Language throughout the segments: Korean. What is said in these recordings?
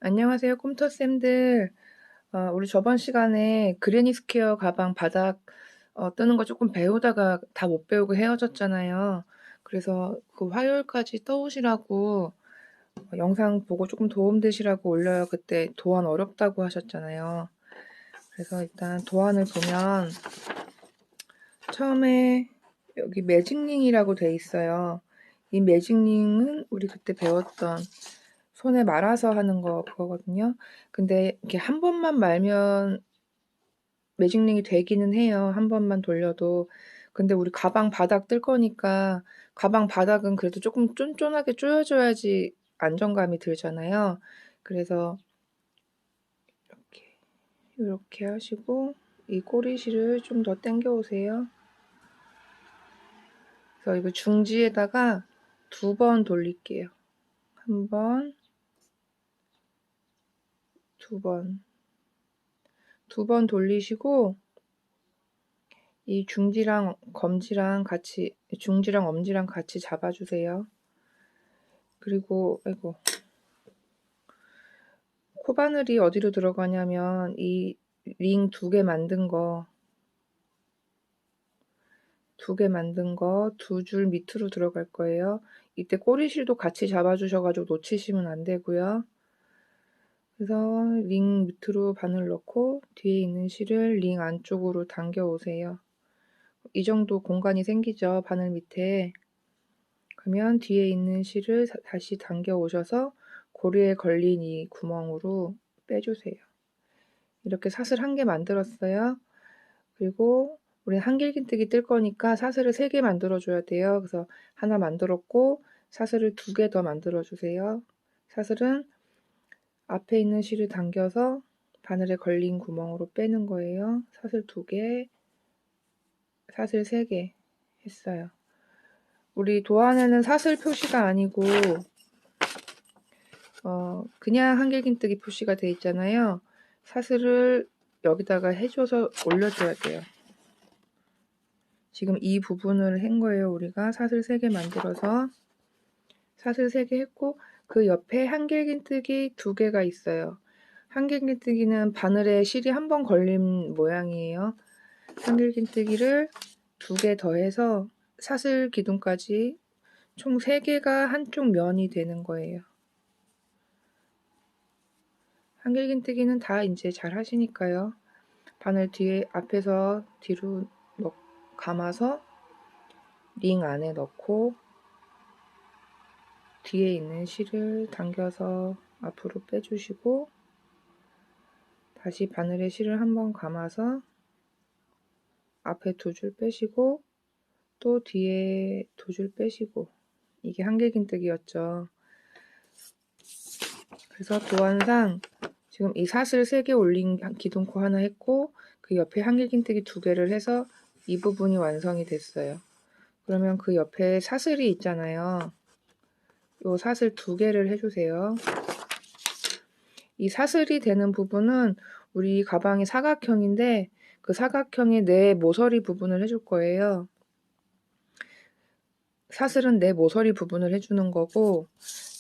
안녕하세요, 컴퓨터쌤들. 우리 저번 시간에 그레니 스퀘어 가방 바닥 뜨는 거 조금 배우다가 다 못 배우고 헤어졌잖아요. 그래서 그 화요일까지 떠오시라고 영상 보고 조금 도움되시라고 올려요. 그때 도안 어렵다고 하셨잖아요. 그래서 일단 도안을 보면 처음에 여기 매직링이라고 돼 있어요. 이 매직링은 우리 그때 배웠던 손에 말아서 하는 거 그거거든요. 근데 이렇게 한 번만 말면 매직링이 되기는 해요. 한 번만 돌려도. 근데 우리 가방 바닥 뜰 거니까 가방 바닥은 그래도 조금 쫀쫀하게 조여줘야지 안정감이 들잖아요. 그래서 이렇게 하시고 이 꼬리실을 좀 더 당겨 오세요. 그래서 이거 중지에다가 2번 돌릴게요. 1번, 2번. 2번 돌리시고 이 중지랑 엄지랑 같이 잡아주세요. 그리고 아이고 코바늘이 어디로 들어가냐면 이 링 2개 만든 거 2줄 밑으로 들어갈 거예요. 이때 꼬리실도 같이 잡아주셔가지고 놓치시면 안 되고요. 그래서 링 밑으로 바늘 넣고 뒤에 있는 실을 링 안쪽으로 당겨 오세요. 이 정도 공간이 생기죠, 바늘 밑에. 그러면 뒤에 있는 실을 다시 당겨 오셔서 고리에 걸린 이 구멍으로 빼주세요. 이렇게 사슬 1개 만들었어요. 그리고 우리 한길긴뜨기 뜰 거니까 사슬을 3개 만들어 줘야 돼요. 그래서 하나 만들었고 사슬을 2개 더 만들어 주세요. 사슬은 앞에 있는 실을 당겨서 바늘에 걸린 구멍으로 빼는 거예요. 사슬 2개, 사슬 3개 했어요. 우리 도안에는 사슬 표시가 아니고 그냥 한길긴뜨기 표시가 돼 있잖아요. 사슬을 여기다가 해줘서 올려줘야 돼요. 지금 이 부분을 한 거예요. 우리가 사슬 3개 만들어서 사슬 3개 했고 그 옆에 한길긴뜨기 2개가 있어요. 한길긴뜨기는 바늘에 실이 한 번 걸린 모양이에요. 한길긴뜨기를 2개 더해서 사슬 기둥까지 총 3개가 한쪽 면이 되는 거예요. 한길긴뜨기는 다 이제 잘 하시니까요. 바늘 뒤에 앞에서 뒤로 감아서 링 안에 넣고 뒤에 있는 실을 당겨서 앞으로 빼주시고 다시 바늘에 실을 한번 감아서 앞에 2줄 빼시고 또 뒤에 2줄 빼시고 이게 한길긴뜨기였죠. 그래서 도안상 지금 이 사슬 3개 올린 기둥코 하나 했고 그 옆에 한길긴뜨기 2개를 해서 이 부분이 완성이 됐어요. 그러면 그 옆에 사슬이 있잖아요. 요 사슬 2개를 해주세요. 이 사슬이 되는 부분은 우리 가방이 사각형인데 그 사각형의 내 모서리 부분을 해줄 거예요. 사슬은 내 모서리 부분을 해주는 거고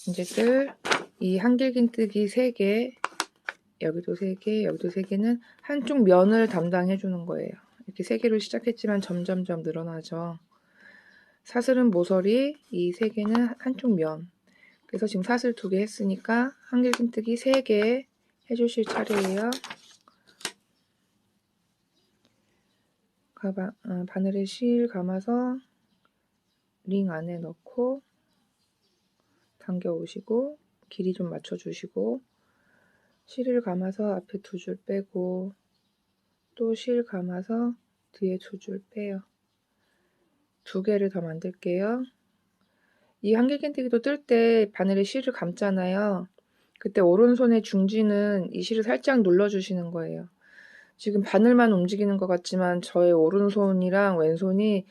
이제들 이 한길긴뜨기 3개 여기도 3개 여기도 3개는 한쪽 면을 담당해 주는 거예요. 이렇게 3개로 시작했지만 점점점 늘어나죠. 사슬은 모서리, 이 3개는 한쪽 면. 그래서 지금 사슬 2개 했으니까 한길긴뜨기 3개 해주실 차례예요. 바늘에 실 감아서 링 안에 넣고 당겨 오시고 길이 좀 맞춰 주시고 실을 감아서 앞에 2줄 빼고 또 실 감아서 뒤에 2줄 빼요. 2개를 더 만들게요. 이 한길긴뜨기도 뜰 때 바늘에 실을 감잖아요. 그때 오른손의 중지는 이 실을 살짝 눌러주시는 거예요. 지금 바늘만 움직이는 것 같지만 저의 오른손이랑 왼손이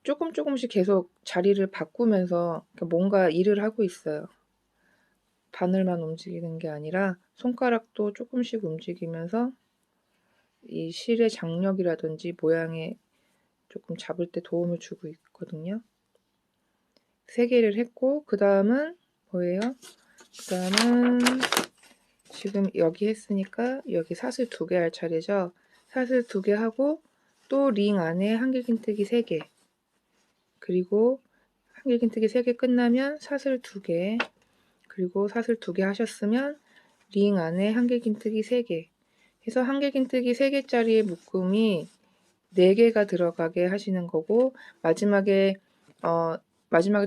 조금씩 계속 자리를 바꾸면서 뭔가 일을 하고 있어요. 바늘만 움직이는 게 아니라 손가락도 조금씩 움직이면서 이 실의 장력이라든지 모양에 조금 잡을 때 도움을 주고 있거든요. 3개를 했고 그 다음은 뭐예요? 그 다음은 지금 여기 했으니까 여기 사슬 2개 할 차례죠. 사슬 2개 하고 또 링 안에 한길긴뜨기 3개, 그리고 한길긴뜨기 3개 끝나면 사슬 2개, 그리고 사슬 2개 하셨으면 링 안에 한길긴뜨기 3개 해서 한길긴뜨기 3개짜리의 묶음이 4개가 들어가게 하시는 거고, 마지막에도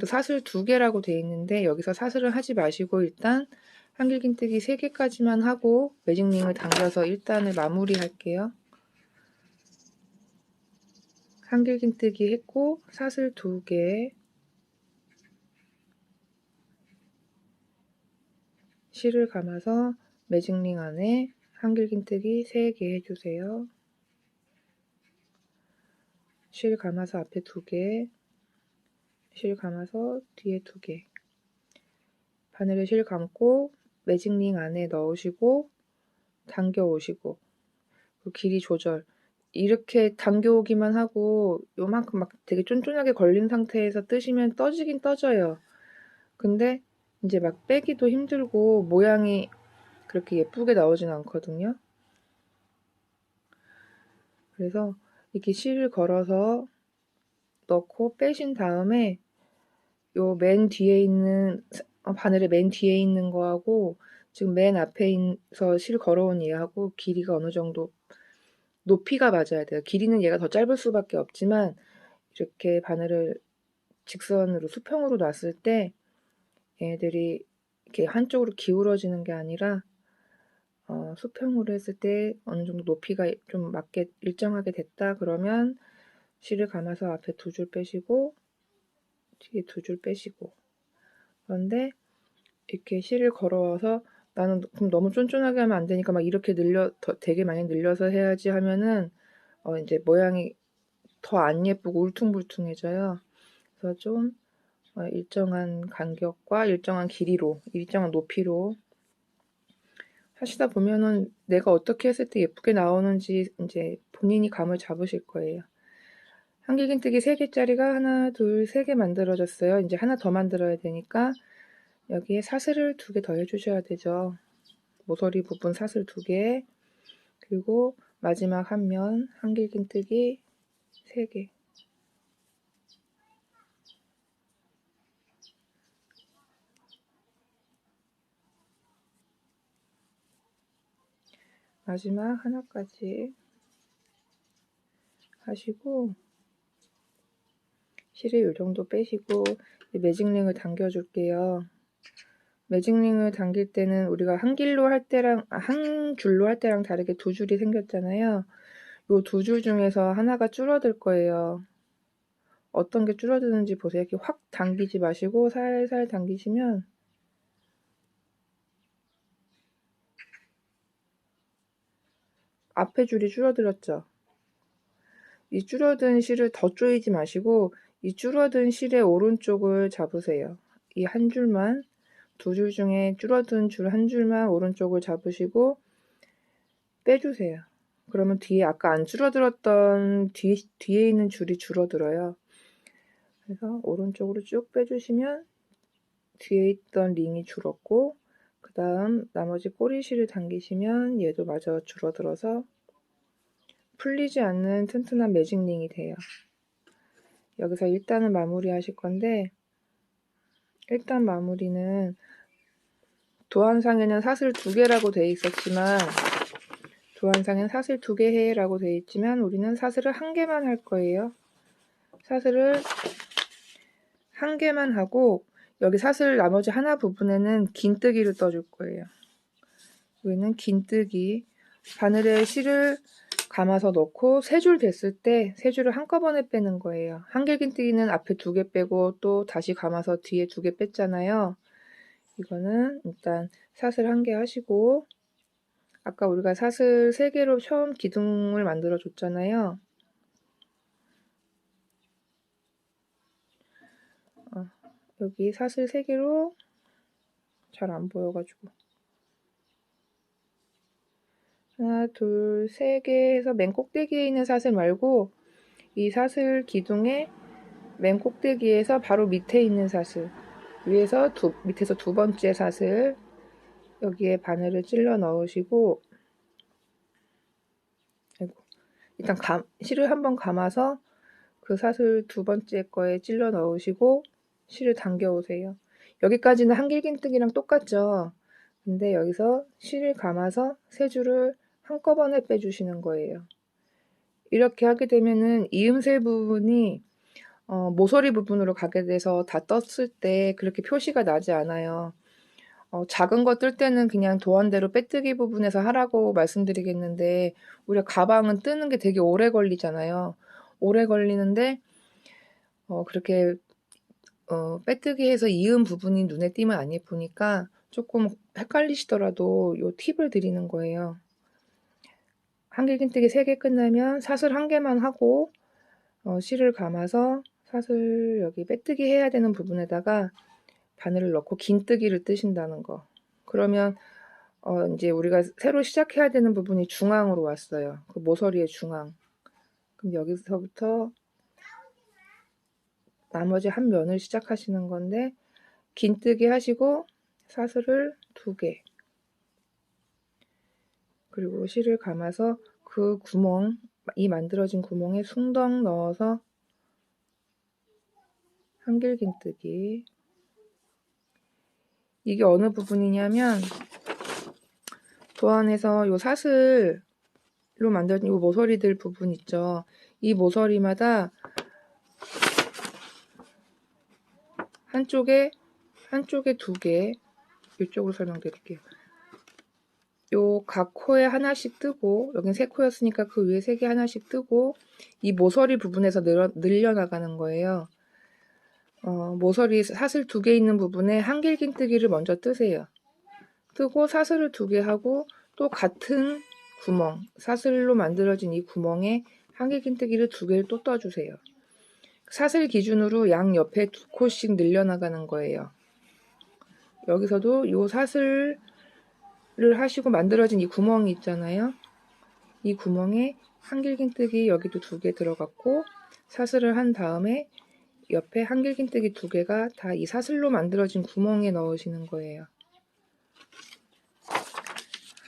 사슬 2개라고 되어 있는데 여기서 사슬을 하지 마시고 일단 한길긴뜨기 3개까지만 하고 매직링을 당겨서 일단을 마무리 할게요. 한길긴뜨기 했고 사슬 2개, 실을 감아서 매직링 안에 한길긴뜨기 3개 해주세요. 실 감아서 앞에 2개, 실 감아서 뒤에 2개, 바늘에 실 감고 매직링 안에 넣으시고 당겨 오시고, 길이 조절 이렇게 당겨 오기만 하고 요만큼 막 되게 쫀쫀하게 걸린 상태에서 뜨시면 떠지긴 떠져요. 근데 이제 막 빼기도 힘들고 모양이 그렇게 예쁘게 나오진 않거든요. 그래서 이렇게 실을 걸어서 넣고 빼신 다음에 요 맨 뒤에 있는 바늘의 맨 뒤에 있는 거하고 지금 맨 앞에서 실 걸어온 얘하고 길이가 어느 정도 높이가 맞아야 돼요. 길이는 얘가 더 짧을 수밖에 없지만 이렇게 바늘을 직선으로 수평으로 놨을 때 얘네들이 이렇게 한쪽으로 기울어지는 게 아니라 수평으로 했을 때 어느 정도 높이가 좀 맞게 일정하게 됐다 그러면 실을 감아서 앞에 2줄 빼시고 뒤에 2줄 빼시고, 그런데 이렇게 실을 걸어와서 나는 그럼 너무 쫀쫀하게 하면 안 되니까 막 이렇게 되게 많이 늘려서 해야지 하면은 이제 모양이 더 안 예쁘고 울퉁불퉁해져요. 그래서 좀 일정한 간격과 일정한 길이로, 일정한 높이로 하시다 보면은 내가 어떻게 했을 때 예쁘게 나오는지 이제 본인이 감을 잡으실 거예요. 한길긴뜨기 3개짜리가 하나, 둘, 3개 만들어졌어요. 이제 하나 더 만들어야 되니까 여기에 사슬을 2개 더 해주셔야 되죠. 모서리 부분 사슬 2개, 그리고 마지막 한 면 한길긴뜨기 3개. 마지막 하나까지 하시고 실을 이 정도 빼시고 매직링을 당겨줄게요. 매직링을 당길 때는 우리가 한 줄로 할 때랑 다르게 2줄이 생겼잖아요. 요 2줄 중에서 하나가 줄어들 거예요. 어떤 게 줄어드는지 보세요. 이렇게 확 당기지 마시고 살살 당기시면 앞에 줄이 줄어들었죠. 이 줄어든 실을 더 조이지 마시고 이 줄어든 실의 오른쪽을 잡으세요. 이 한 줄만, 2줄 중에 줄어든 줄 한 줄만 오른쪽을 잡으시고 빼주세요. 그러면 뒤에 아까 안 줄어들었던 뒤에 있는 줄이 줄어들어요. 그래서 오른쪽으로 쭉 빼주시면 뒤에 있던 링이 줄었고, 그 다음 나머지 꼬리실을 당기시면 얘도 마저 줄어들어서 풀리지 않는 튼튼한 매직링이 돼요. 여기서 일단은 마무리 하실 건데, 일단 마무리는 도안상에는 사슬 2개라고 되어 있었지만 도안상에는 사슬 2개 해라고 되어 있지만 우리는 사슬을 1개만 할 거예요. 사슬을 1개만 하고 여기 사슬 나머지 하나 부분에는 긴뜨기를 떠줄 거예요. 여기는 긴뜨기, 바늘에 실을 감아서 넣고 3줄 됐을 때 3줄을 한꺼번에 빼는 거예요. 한길긴뜨기는 앞에 2개 빼고 또 다시 감아서 뒤에 2개 뺐잖아요. 이거는 일단 사슬 1개 하시고, 아까 우리가 사슬 3개로 처음 기둥을 만들어 줬잖아요. 여기 사슬 3개로 잘 안 보여가지고 하나, 둘, 3개 해서 맨 꼭대기에 있는 사슬 말고 이 사슬 기둥의 맨 꼭대기에서 바로 밑에 있는 사슬, 밑에서 2번째 사슬, 여기에 바늘을 찔러 넣으시고, 일단 실을 한번 감아서 그 사슬 두 번째 거에 찔러 넣으시고 실을 당겨 오세요. 여기까지는 한길긴뜨기랑 똑같죠. 근데 여기서 실을 감아서 세 줄을 한꺼번에 빼주시는 거예요. 이렇게 하게 되면은 이음새 부분이 모서리 부분으로 가게 돼서 다 떴을 때 그렇게 표시가 나지 않아요. 작은 거 뜰 때는 그냥 도안대로 빼뜨기 부분에서 하라고 말씀드리겠는데, 우리가 가방은 뜨는 게 되게 오래 걸리잖아요. 오래 걸리는데 그렇게 빼뜨기해서 이은 부분이 눈에 띄면 안 예쁘니까 조금 헷갈리시더라도 요 팁을 드리는 거예요. 한길긴뜨기 3개 끝나면 사슬 1개만 하고 실을 감아서 사슬 여기 빼뜨기 해야 되는 부분에다가 바늘을 넣고 긴뜨기를 뜨신다는 거. 그러면 이제 우리가 새로 시작해야 되는 부분이 중앙으로 왔어요. 그 모서리의 중앙. 그럼 여기서부터 나머지 한 면을 시작하시는 건데, 긴뜨기 하시고 사슬을 2개, 그리고 실을 감아서 그 구멍, 이 만들어진 구멍에 숭덩 넣어서 한길긴뜨기. 이게 어느 부분이냐면 도안에서 요 사슬로 만든 요 모서리들 부분 있죠. 이 모서리마다 한쪽에 2개, 이쪽으로 설명드릴게요. 요 각 코에 하나씩 뜨고, 여긴 3코였으니까 그 위에 3개 하나씩 뜨고, 이 모서리 부분에서 늘려나가는 거예요. 모서리 사슬 2개 있는 부분에 한길긴뜨기를 먼저 뜨세요. 뜨고 사슬을 2개 하고 또 같은 구멍, 사슬로 만들어진 이 구멍에 한길긴뜨기를 2개를 또 떠주세요. 사슬 기준으로 양 옆에 2코씩 늘려나가는 거예요. 여기서도 요 사슬을 하시고 만들어진 이 구멍이 있잖아요. 이 구멍에 한길긴뜨기 여기도 2개 들어갔고, 사슬을 한 다음에 옆에 한길긴뜨기 2개가 다 이 사슬로 만들어진 구멍에 넣으시는 거예요.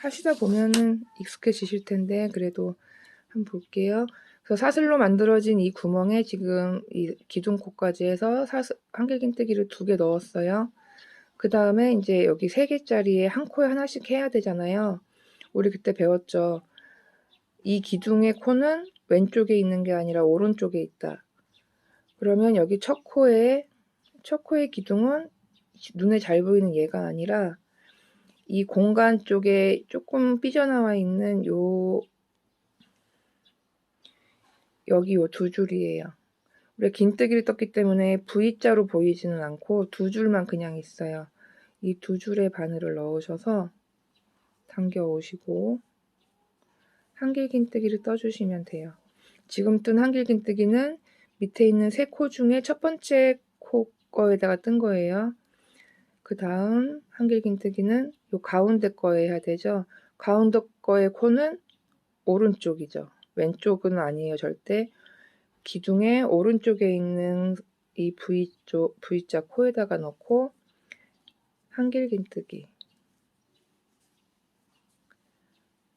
하시다 보면은 익숙해지실 텐데 그래도 한번 볼게요. 그래서 사슬로 만들어진 이 구멍에 지금 이 기둥코까지 해서 한길긴뜨기를 2개 넣었어요. 그 다음에 이제 여기 3개짜리에 한 코에 하나씩 해야 되잖아요. 우리 그때 배웠죠. 이 기둥의 코는 왼쪽에 있는 게 아니라 오른쪽에 있다. 그러면 여기 첫 코의 기둥은 눈에 잘 보이는 얘가 아니라 이 공간 쪽에 조금 삐져나와 있는 여기 요 2줄이에요. 우리가 긴뜨기를 떴기 때문에 V자로 보이지는 않고 2줄만 그냥 있어요. 이 2줄의 바늘을 넣으셔서 당겨 오시고 한길긴뜨기를 떠주시면 돼요. 지금 뜬 한길긴뜨기는 밑에 있는 3코 중에 첫 번째 코 거에다가 뜬 거예요. 그 다음 한길긴뜨기는 요 가운데 거에 해야 되죠. 가운데 거의 코는 오른쪽이죠. 왼쪽은 아니에요, 절대. 기둥의 오른쪽에 있는 이 V자 코에다가 넣고 한길긴뜨기.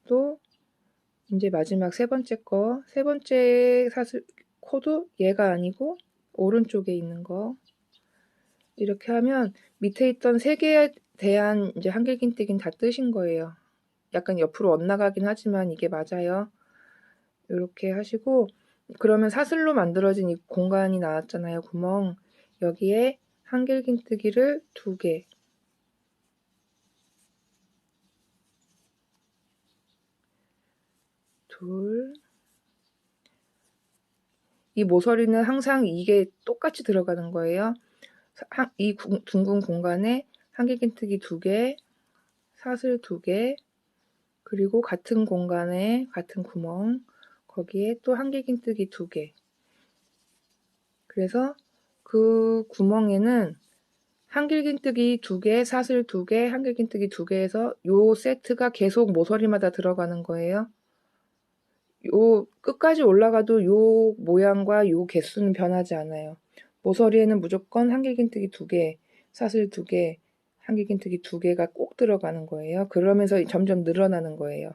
또 이제 마지막 세 번째 사슬 코도 얘가 아니고 오른쪽에 있는 거. 이렇게 하면 밑에 있던 3개에 대한 이제 한길긴뜨기는 다 뜨신 거예요. 약간 옆으로 엇나가긴 하지만 이게 맞아요. 이렇게 하시고, 그러면 사슬로 만들어진 이 공간이 나왔잖아요. 구멍. 여기에 한길긴뜨기를 2개. 이 모서리는 항상 이게 똑같이 들어가는 거예요. 이 둥근 공간에 한길긴뜨기 2개, 사슬 2개, 그리고 같은 공간에 같은 구멍, 거기에 또 한길긴뜨기 2개. 그래서 그 구멍에는 한길긴뜨기 2개, 사슬 2개, 한길긴뜨기 2개에서 요 세트가 계속 모서리마다 들어가는 거예요. 요 끝까지 올라가도 요 모양과 요 개수는 변하지 않아요. 모서리에는 무조건 한길긴뜨기 2개, 사슬 2개, 한길긴뜨기 2개가 꼭 들어가는 거예요. 그러면서 점점 늘어나는 거예요.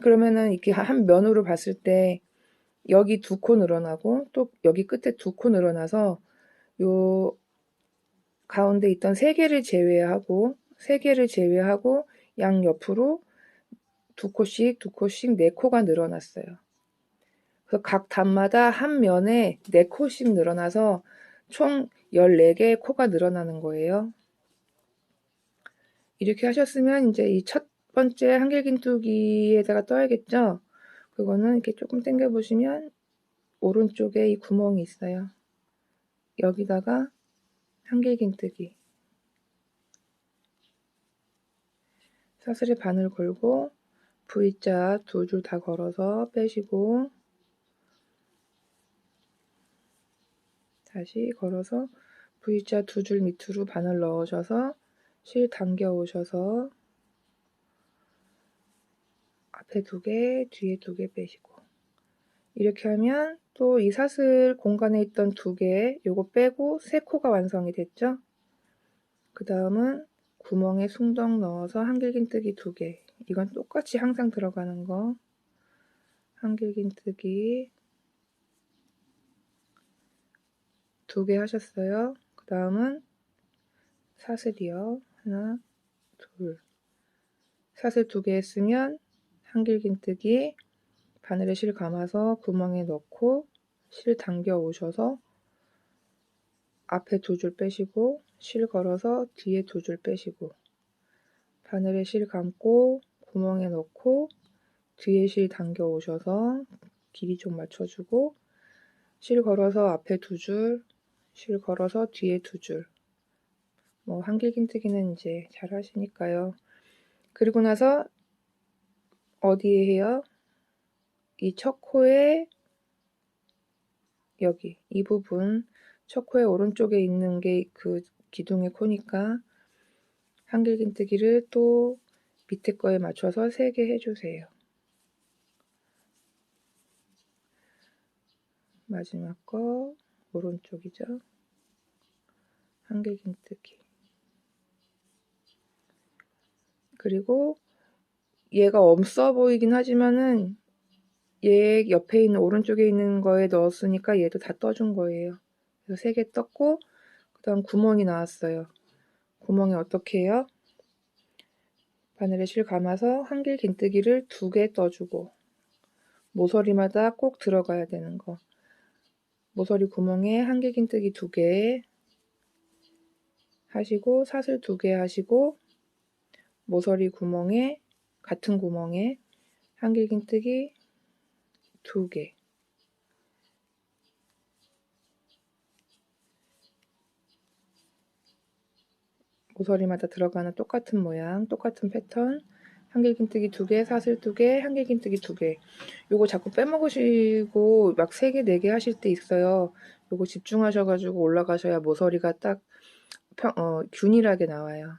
그러면은 이렇게 한 면으로 봤을 때 여기 2코 늘어나고 또 여기 끝에 2코 늘어나서 요 가운데 있던 3개를 제외하고 양 옆으로 2코씩 4코가 늘어났어요. 그래서 각 단마다 한 면에 4코씩 늘어나서 총 14개의 코가 늘어나는 거예요. 이렇게 하셨으면 이제 이 첫 번째 한길긴뜨기에다가 떠야겠죠? 그거는 이렇게 조금 당겨 보시면 오른쪽에 이 구멍이 있어요. 여기다가 한길긴뜨기. 사슬에 바늘 걸고 V자 2줄 다 걸어서 빼시고 다시 걸어서 V자 2줄 밑으로 바늘 넣으셔서 실 당겨 오셔서 앞에 2개, 뒤에 2개 빼시고 이렇게 하면 또 이 사슬 공간에 있던 2개 요거 빼고 3코가 완성이 됐죠? 그 다음은 구멍에 숭덩 넣어서 한길긴뜨기 2개 이건 똑같이 항상 들어가는 거 한길긴뜨기 2개 하셨어요. 그 다음은 사슬이요. 하나, 둘. 사슬 2개 했으면 한길긴뜨기 바늘에 실 감아서 구멍에 넣고 실 당겨 오셔서 앞에 2줄 빼시고 실 걸어서 뒤에 2줄 빼시고 바늘에 실 감고 구멍에 넣고 뒤에 실 당겨 오셔서 길이 좀 맞춰주고 실 걸어서 앞에 2줄 실 걸어서 뒤에 2줄 뭐 한길긴뜨기는 이제 잘 하시니까요. 그리고 나서 어디에 해요? 이 첫 코에 여기 이 부분 첫 코의 오른쪽에 있는 게 그 기둥의 코니까 한길긴뜨기를 또 밑에 거에 맞춰서 3개 해주세요. 마지막 거 오른쪽이죠. 한길긴뜨기. 그리고 얘가 없어 보이긴 하지만은 얘 옆에 있는 오른쪽에 있는 거에 넣었으니까 얘도 다 떠준 거예요. 그래서 3개 떴고 그 다음 구멍이 나왔어요. 구멍에 어떻게 해요? 바늘에 실 감아서 한길긴뜨기를 2개 떠주고 모서리마다 꼭 들어가야 되는 거 모서리 구멍에 한길긴뜨기 2개 하시고 사슬 2개 하시고 모서리 구멍에 같은 구멍에 한길긴뜨기 2개 모서리마다 들어가는 똑같은 모양 똑같은 패턴 한길긴뜨기 2개 사슬 2개 한길긴뜨기 2개 요거 자꾸 빼먹으시고 막 3개 4개 하실 때 있어요. 요거 집중하셔가지고 올라가셔야 모서리가 딱 균일하게 나와요.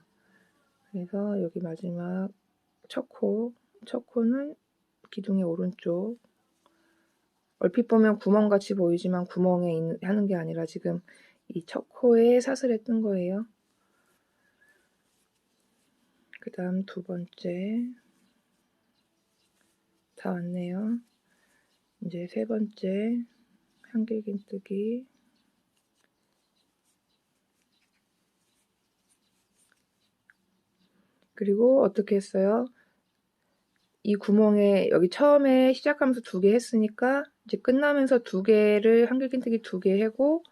그래서 여기 마지막 첫 코는 기둥의 오른쪽 얼핏 보면 구멍같이 보이지만 구멍에 하는 게 아니라 지금 이 첫 코에 사슬에 뜬 거예요. 그 다음 2번째 다 왔네요. 이제 3번째 한길긴뜨기 그리고 어떻게 했어요? 이 구멍에 여기 처음에 시작하면서 2개 했으니까 이제 끝나면서 2개를 한길긴뜨기 2개 하고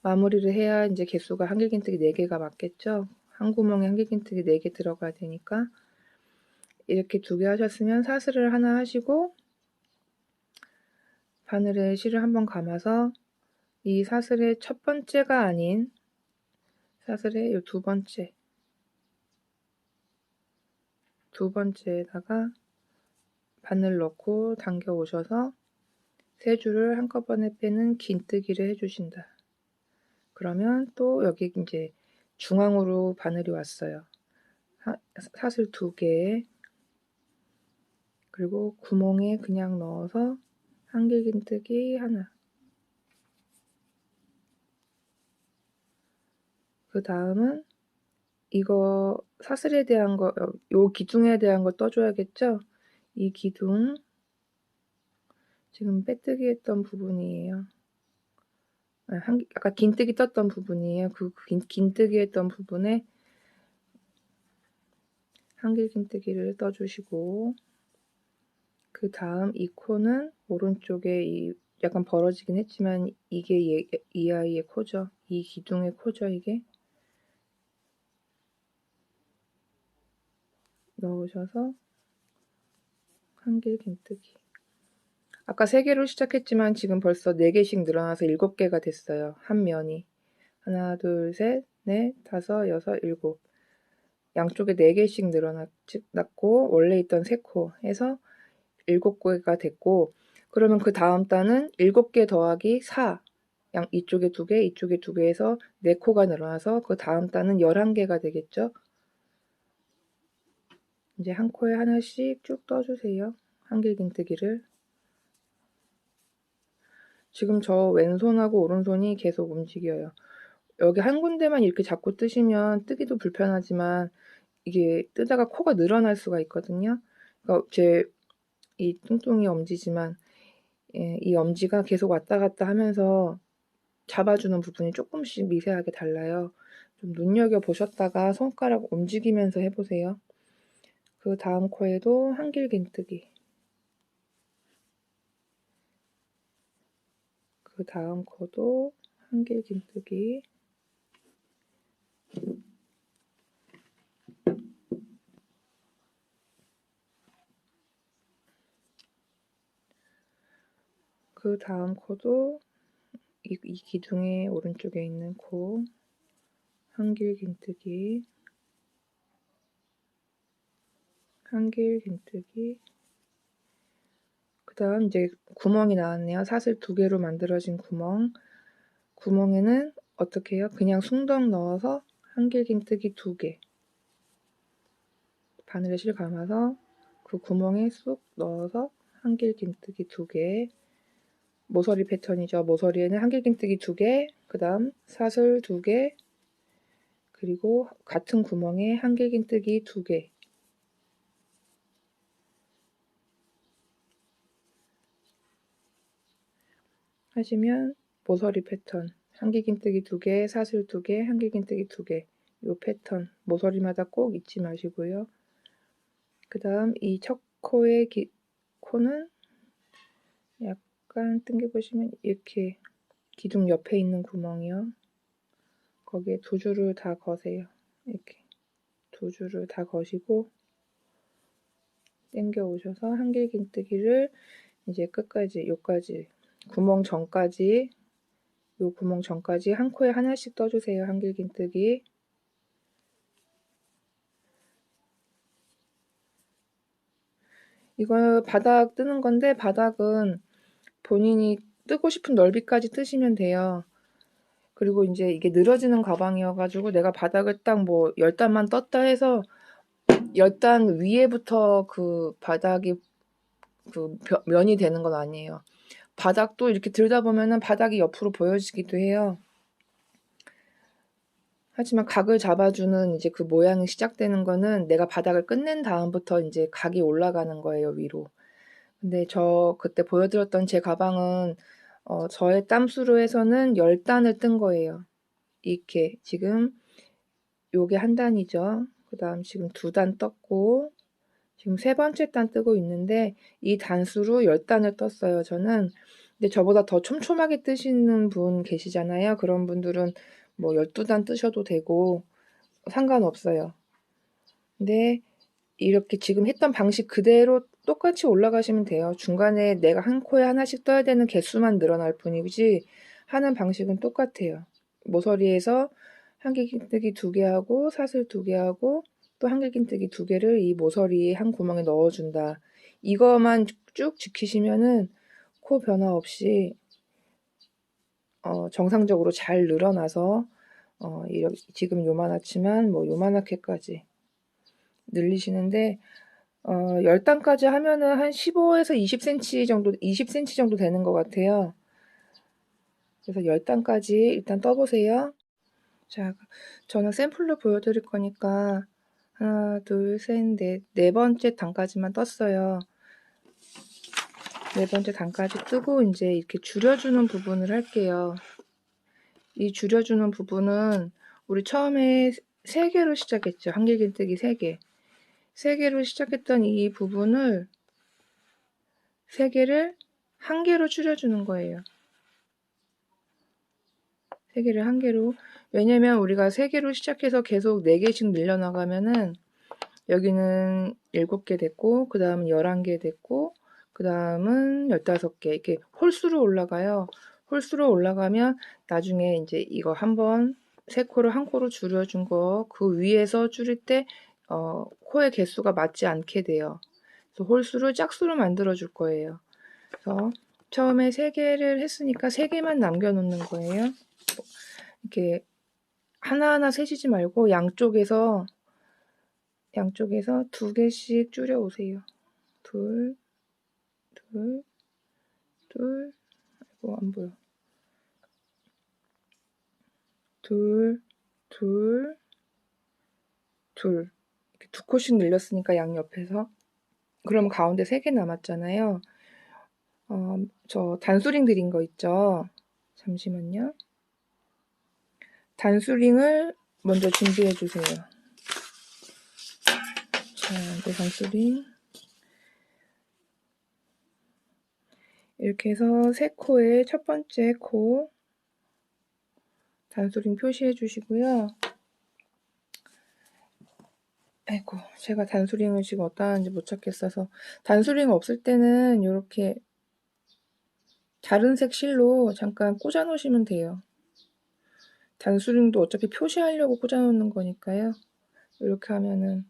마무리를 해야 이제 개수가 한길긴뜨기 4개가 맞겠죠? 한 구멍에 한길긴뜨기 4개 들어가야 되니까 이렇게 2개 하셨으면 사슬을 하나 하시고 바늘에 실을 한번 감아서 이 사슬의 첫 번째가 아닌 사슬의 이 두 번째에다가 바늘 넣고 당겨 오셔서 3줄을 한꺼번에 빼는 긴뜨기를 해주신다. 그러면 또 여기 이제 중앙으로 바늘이 왔어요. 사슬 2개 그리고 구멍에 그냥 넣어서 한길긴뜨기 하나 그 다음은 이거 사슬에 대한 거, 요 기둥에 대한 거 떠줘야겠죠? 이 기둥 지금 빼뜨기 했던 부분이에요. 아까 긴뜨기 떴던 부분이에요. 그 긴뜨기 했던 부분에 한길 긴뜨기를 떠주시고, 그 다음 이 코는 오른쪽에 약간 벌어지긴 했지만 이게 이 아이의 코죠. 이 기둥의 코죠. 이게 넣으셔서 한길 긴뜨기. 아까 3개로 시작했지만 지금 벌써 4개씩 늘어나서 7개가 됐어요. 한 면이. 하나, 둘, 셋, 넷, 다섯, 여섯, 일곱. 양쪽에 4개씩 늘어났고 원래 있던 3코 해서 7개가 됐고, 그러면 그 다음 단은 7개 더하기 4. 이쪽에 2개, 이쪽에 2개 해서 4코가 늘어나서 그 다음 단은 11개가 되겠죠. 이제 한 코에 하나씩 쭉 떠주세요. 한길 긴뜨기를. 지금 저 왼손하고 오른손이 계속 움직여요. 여기 한 군데만 이렇게 잡고 뜨시면 뜨기도 불편하지만 이게 뜨다가 코가 늘어날 수가 있거든요. 그러니까 제 이 뚱뚱이 엄지지만 이 엄지가 계속 왔다 갔다 하면서 잡아주는 부분이 조금씩 미세하게 달라요. 좀 눈여겨보셨다가 손가락 움직이면서 해보세요. 그 다음 코에도 한길 긴뜨기. 그 다음 코도 한길 긴뜨기. 그 다음 코도 이 기둥의 오른쪽에 있는 코 한길 긴뜨기. 한길 긴뜨기. 그 다음 이제 구멍이 나왔네요. 사슬 2개로 만들어진 구멍. 구멍에는 어떻게 해요? 그냥 숭덩 넣어서 한길 긴뜨기 2개. 바늘에 실 감아서 그 구멍에 쑥 넣어서 한길 긴뜨기 2개. 모서리 패턴이죠. 모서리에는 한길 긴뜨기 2개, 그 다음 사슬 2개, 그리고 같은 구멍에 한길 긴뜨기 2개. 하시면 모서리 패턴 한길 긴뜨기 2개, 사슬 2개, 한길 긴뜨기 2개. 이 패턴 모서리마다 꼭 잊지 마시고요. 그 다음 이 첫 코의 코는 약간 당겨보시면 이렇게 기둥 옆에 있는 구멍이요. 거기에 2줄을 다 거세요. 이렇게 2줄을 다 거시고 당겨 오셔서 한길 긴뜨기를 이제 끝까지 요까지 구멍 전까지 요 구멍 전까지 한 코에 하나씩 떠주세요. 한길 긴뜨기. 이거 바닥 뜨는 건데 바닥은 본인이 뜨고 싶은 넓이까지 뜨시면 돼요. 그리고 이제 이게 늘어지는 가방이어가지고 내가 바닥을 딱 뭐 10단만 떴다 해서 10단 위에부터 그 바닥이 그 면이 되는 건 아니에요. 바닥도 이렇게 들다 보면은 바닥이 옆으로 보여지기도 해요. 하지만 각을 잡아주는 이제 그 모양이 시작되는 거는 내가 바닥을 끝낸 다음부터 이제 각이 올라가는 거예요, 위로. 근데 저 그때 보여드렸던 제 가방은 저의 땀수로 해서는 10단을 뜬 거예요. 이렇게 지금 요게 한 단이죠. 그 다음 지금 2단 떴고 지금 3번째 단 뜨고 있는데 이 단수로 10단을 떴어요, 저는. 근데 저보다 더 촘촘하게 뜨시는 분 계시잖아요. 그런 분들은 뭐 12단 뜨셔도 되고 상관없어요. 근데 이렇게 지금 했던 방식 그대로 똑같이 올라가시면 돼요. 중간에 내가 한 코에 하나씩 떠야 되는 개수만 늘어날 뿐이지 하는 방식은 똑같아요. 모서리에서 한길 긴뜨기 2개 하고 사슬 2개 하고 또 한길 긴뜨기 2개를 이 모서리 한 구멍에 넣어준다. 이거만 쭉 지키시면은 코 변화 없이 정상적으로 잘 늘어나서 지금 요만하지만 뭐 요만하게까지 늘리시는데 10단까지 하면은 한 15에서 20cm 정도, 20cm 정도 되는 것 같아요. 그래서 10단까지 일단 떠보세요. 자, 저는 샘플로 보여드릴 거니까 하나, 둘, 셋, 넷, 네 번째 단까지만 떴어요. 네 번째 단까지 뜨고 이제 이렇게 줄여주는 부분을 할게요. 이 줄여주는 부분은 우리 처음에 3개로 시작했죠. 한길긴뜨기 3개. 3개로 시작했던 이 부분을 3개를 1개로 줄여주는 거예요. 3개를 1개로. 왜냐면 우리가 3개로 시작해서 계속 4개씩 늘려나가면은 여기는 7개 됐고, 그 다음은 11개 됐고, 그 다음은 15개. 이렇게 홀수로 올라가요. 홀수로 올라가면 나중에 이제 이거 한번 3코를 1코로 줄여준 거 그 위에서 줄일 때 코의 개수가 맞지 않게 돼요. 그래서 홀수를 짝수로 만들어 줄 거예요. 그래서 처음에 3개를 했으니까 3개만 남겨 놓는 거예요. 이렇게 하나하나 세지지 말고 양쪽에서 2개씩 줄여 오세요. 둘, 둘, 둘, 아이고, 안 보여. 둘, 둘, 둘. 이렇게 2코씩 늘렸으니까 양옆에서. 그럼 가운데 3개 남았잖아요. 저 단수링 드린 거 있죠? 잠시만요. 단수링을 먼저 준비해 주세요. 자, 이제 단수링. 이렇게 해서 3코의 첫 번째 코 단수링 표시해 주시고요. 아이고, 제가 단수링을 지금 어디다 하는지 못 찾겠어서. 단수링 없을 때는 이렇게 다른 색 실로 잠깐 꽂아 놓으시면 돼요. 단수링도 어차피 표시하려고 꽂아 놓는 거니까요. 이렇게 하면은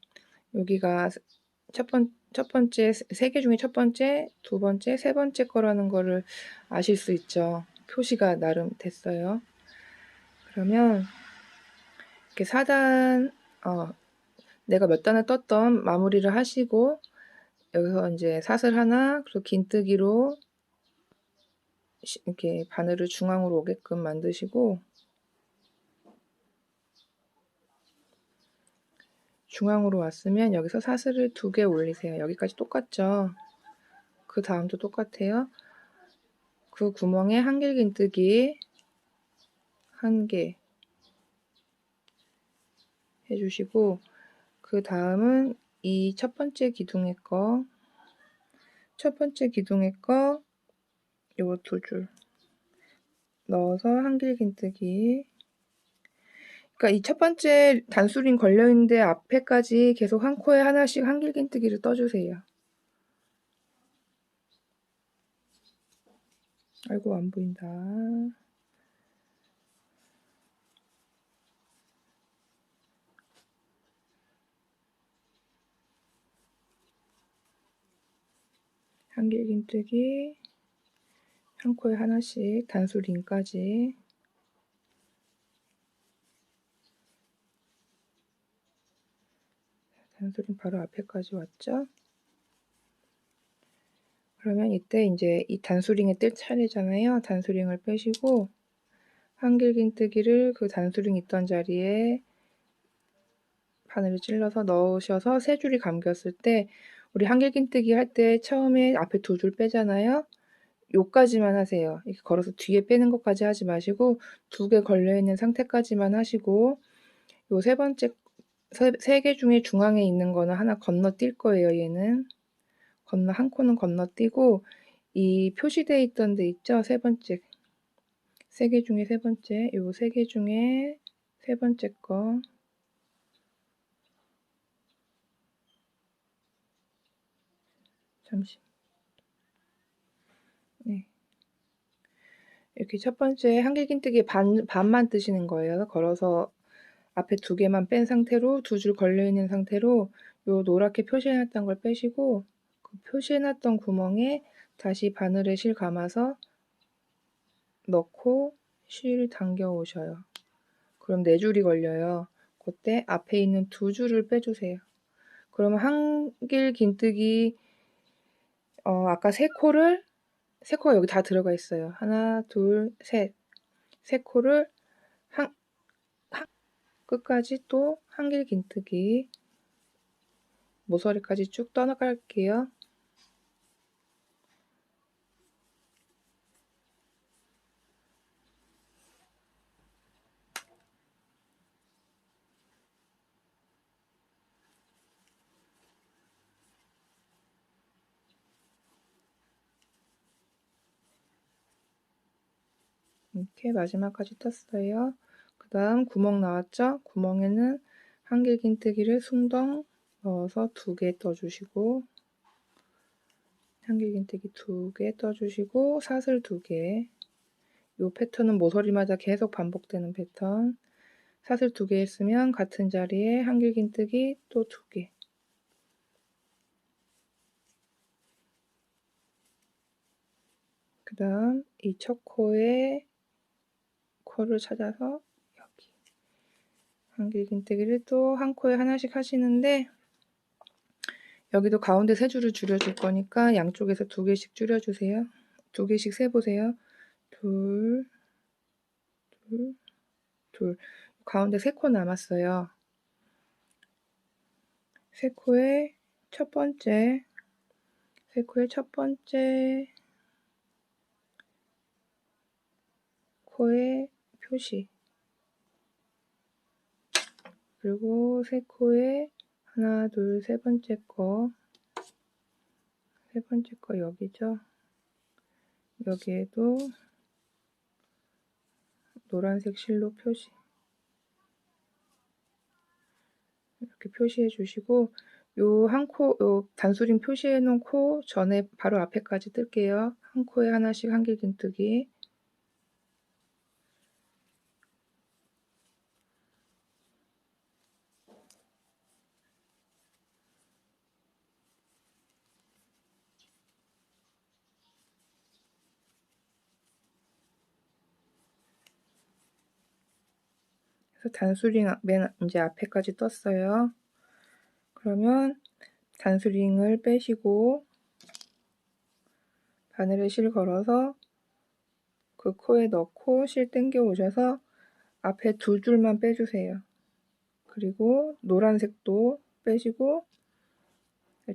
여기가 첫 번째 3개 중에 첫 번째, 두 번째, 세 번째 거라는 거를 아실 수 있죠. 표시가 나름 됐어요. 그러면 이렇게 4단 내가 몇 단을 떴던 마무리를 하시고 여기서 이제 사슬 하나, 그리고 긴뜨기로 이렇게 바늘을 중앙으로 오게끔 만드시고 중앙으로 왔으면 여기서 사슬을 2개 올리세요. 여기까지 똑같죠? 그 다음도 똑같아요. 그 구멍에 한길긴뜨기 1개 해주시고 그 다음은 이 첫 번째 기둥의 거 요거 2줄 넣어서 한길긴뜨기. 그러니까 이 첫 번째 단수링 걸려있는데 앞에까지 계속 한 코에 하나씩 한길긴뜨기를 떠주세요. 아이고, 안 보인다. 한길긴뜨기 한 코에 하나씩 단수링까지. 단수링 바로 앞에까지 왔죠? 그러면 이때 이제 이 단수링에 뜰 차례잖아요. 단수링을 빼시고 한길긴뜨기를 그 단수링 있던 자리에 바늘을 찔러서 넣으셔서 3줄이 감겼을 때 우리 한길긴뜨기 할 때 처음에 앞에 2줄 빼잖아요. 요까지만 하세요. 이렇게 걸어서 뒤에 빼는 것까지 하지 마시고 2개 걸려있는 상태까지만 하시고 요 세 번째 3개 중에 중앙에 있는 거는 하나 건너뛸 거예요. 얘는 한 코는 건너뛰고 이 표시되어 있던 데 있죠? 3번째 3개 중에 3번째 요 3개 중에 3번째 거 잠시 네. 이렇게 첫 번째 한길긴뜨기 반만 뜨시는 거예요. 걸어서 앞에 2개만 뺀 상태로 2줄 걸려있는 상태로 요 노랗게 표시해놨던 걸 빼시고 그 표시해놨던 구멍에 다시 바늘에 실 감아서 넣고 실 당겨 오셔요. 그럼 4줄이 걸려요. 그때 앞에 있는 2줄을 빼주세요. 그러면 한길긴뜨기 아까 3코가 여기 다 들어가 있어요. 하나, 둘, 셋. 3코를 끝까지 또 한길긴뜨기 모서리까지 쭉 떠나갈게요. 이렇게 마지막까지 떴어요. 그 다음 구멍 나왔죠? 구멍에는 한길긴뜨기를 숭덩 넣어서 2개 떠주시고, 한길긴뜨기 2개 떠주시고, 사슬 2개. 이 패턴은 모서리마다 계속 반복되는 패턴. 사슬 2개 했으면 같은 자리에 한길긴뜨기 또 2개. 그 다음 이 첫 코에 코를 찾아서 여기 한길긴뜨기를 또 한 코에 하나씩 하시는데, 여기도 가운데 세 줄을 줄여줄 거니까 양쪽에서 2개씩 줄여주세요. 2개씩 세보세요. 둘, 둘, 둘. 가운데 3코 남았어요. 3코에 첫 번째, 3코의 첫 번째 코에 표시, 그리고 3코에 하나, 둘, 세 번째 거 여기죠. 여기에도 노란색 실로 표시, 이렇게 표시해 주시고, 요 단수링 표시해 놓은 코 전에 바로 앞에까지 뜰게요. 한 코에 하나씩 한길긴뜨기. 그래서 단수링 맨 이제 앞에까지 떴어요. 그러면 단수링을 빼시고 바늘에 실 걸어서 그 코에 넣고 실 당겨 오셔서 앞에 2줄만 빼주세요. 그리고 노란색도 빼시고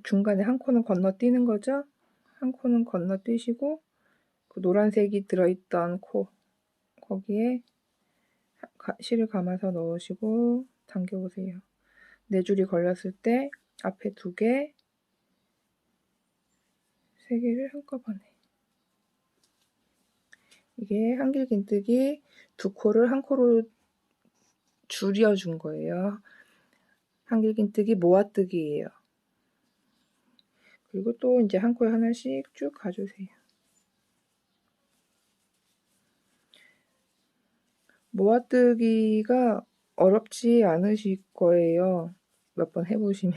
중간에 한 코는 건너뛰는 거죠. 한 코는 건너뛰시고 그 노란색이 들어있던 코 거기에 실을 감아서 넣으시고 당겨보세요. 4줄이 걸렸을 때 앞에 2개, 3개를 한꺼번에. 이게 한길긴뜨기 2코를 한 코로 줄여준 거예요. 한길긴뜨기 모아뜨기예요. 그리고 또 이제 한 코에 하나씩 쭉 가주세요. 모아뜨기가 어렵지 않으실 거예요. 몇 번 해보시면.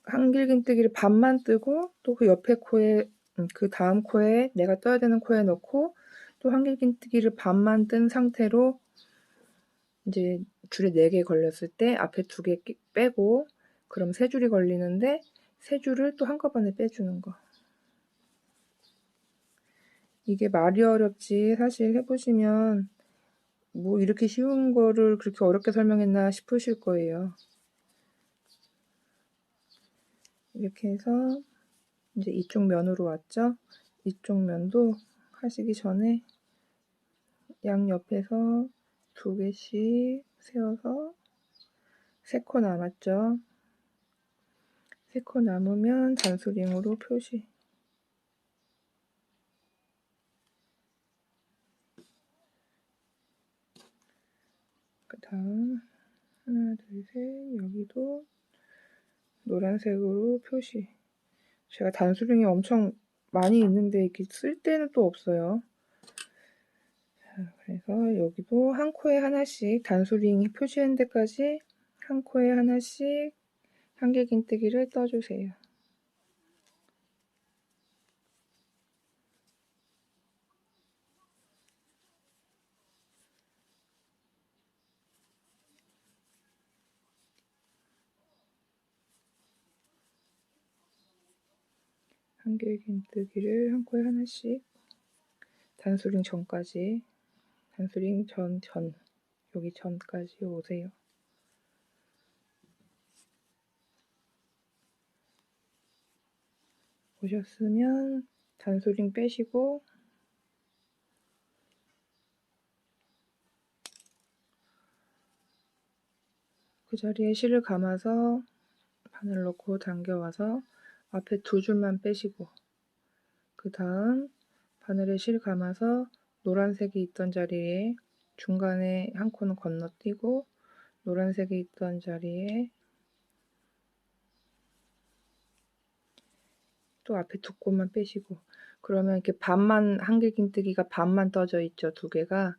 한길긴뜨기를 반만 뜨고 또 그 옆에 코에 그 다음 코에 내가 떠야 되는 코에 넣고 또 한길긴뜨기를 반만 뜬 상태로 이제 줄에 4개 걸렸을 때 앞에 2개 빼고, 그럼 3줄이 걸리는데 3줄을 또 한꺼번에 빼주는 거. 이게 말이 어렵지 사실 해보시면 뭐 이렇게 쉬운 거를 그렇게 어렵게 설명했나 싶으실 거예요. 이렇게 해서 이제 이쪽 면으로 왔죠. 이쪽 면도 하시기 전에 양옆에서 2개씩 세워서 3코 남았죠. 3코 남으면 단수링으로 표시. 그 다음 하나, 둘, 셋. 여기도 노란색으로 표시. 제가 단수링이 엄청 많이 있는데 이렇게 쓸 때는 또 없어요. 자, 그래서 여기도 한 코에 하나씩 단수링이 표시한 데까지 한 코에 하나씩 한길긴뜨기를 떠주세요. 한길긴뜨기를 한 코에 하나씩 단수링 전까지, 단수링 전 여기 전까지 오세요. 오셨으면 단소링 빼시고 그 자리에 실을 감아서 바늘 넣고 당겨와서 앞에 2줄만 빼시고 그 다음 바늘에 실 감아서 노란색이 있던 자리에 중간에 한 코는 건너뛰고 노란색이 있던 자리에 또 앞에 2코만 빼시고 그러면 이렇게 반만 한길긴뜨기가 반만 떠져 있죠. 2개가.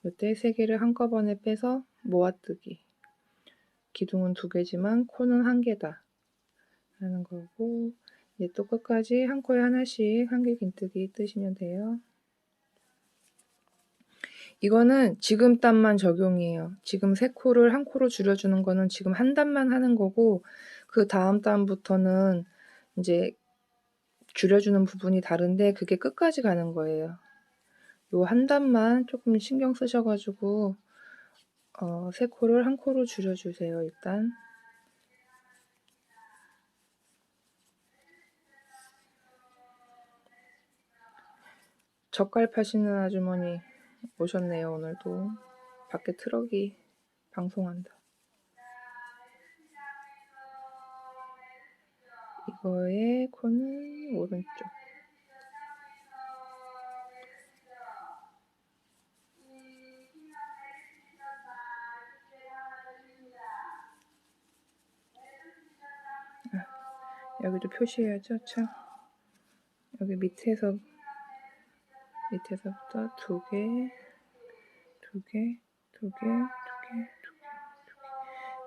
이때 3개를 한꺼번에 빼서 모아뜨기. 기둥은 2개지만 코는 1개다 라는 거고 이제 또 끝까지 한 코에 하나씩 한길긴뜨기 뜨시면 돼요. 이거는 지금 단만 적용이에요. 지금 3코를 한 코로 줄여주는 거는 지금 한 단만 하는 거고 그 다음 단부터는 이제 줄여주는 부분이 다른데 그게 끝까지 가는 거예요. 요 한 단만 조금 신경 쓰셔가지고 3코를 한 코로 줄여주세요. 일단 젓갈 파시는 아주머니 오셨네요. 오늘도 밖에 트럭이 방송한다. 이거의 코는 오른쪽. 여기도 표시해야죠. 참. 여기 밑에서부터 2개, 2개, 2개, 2개, 2개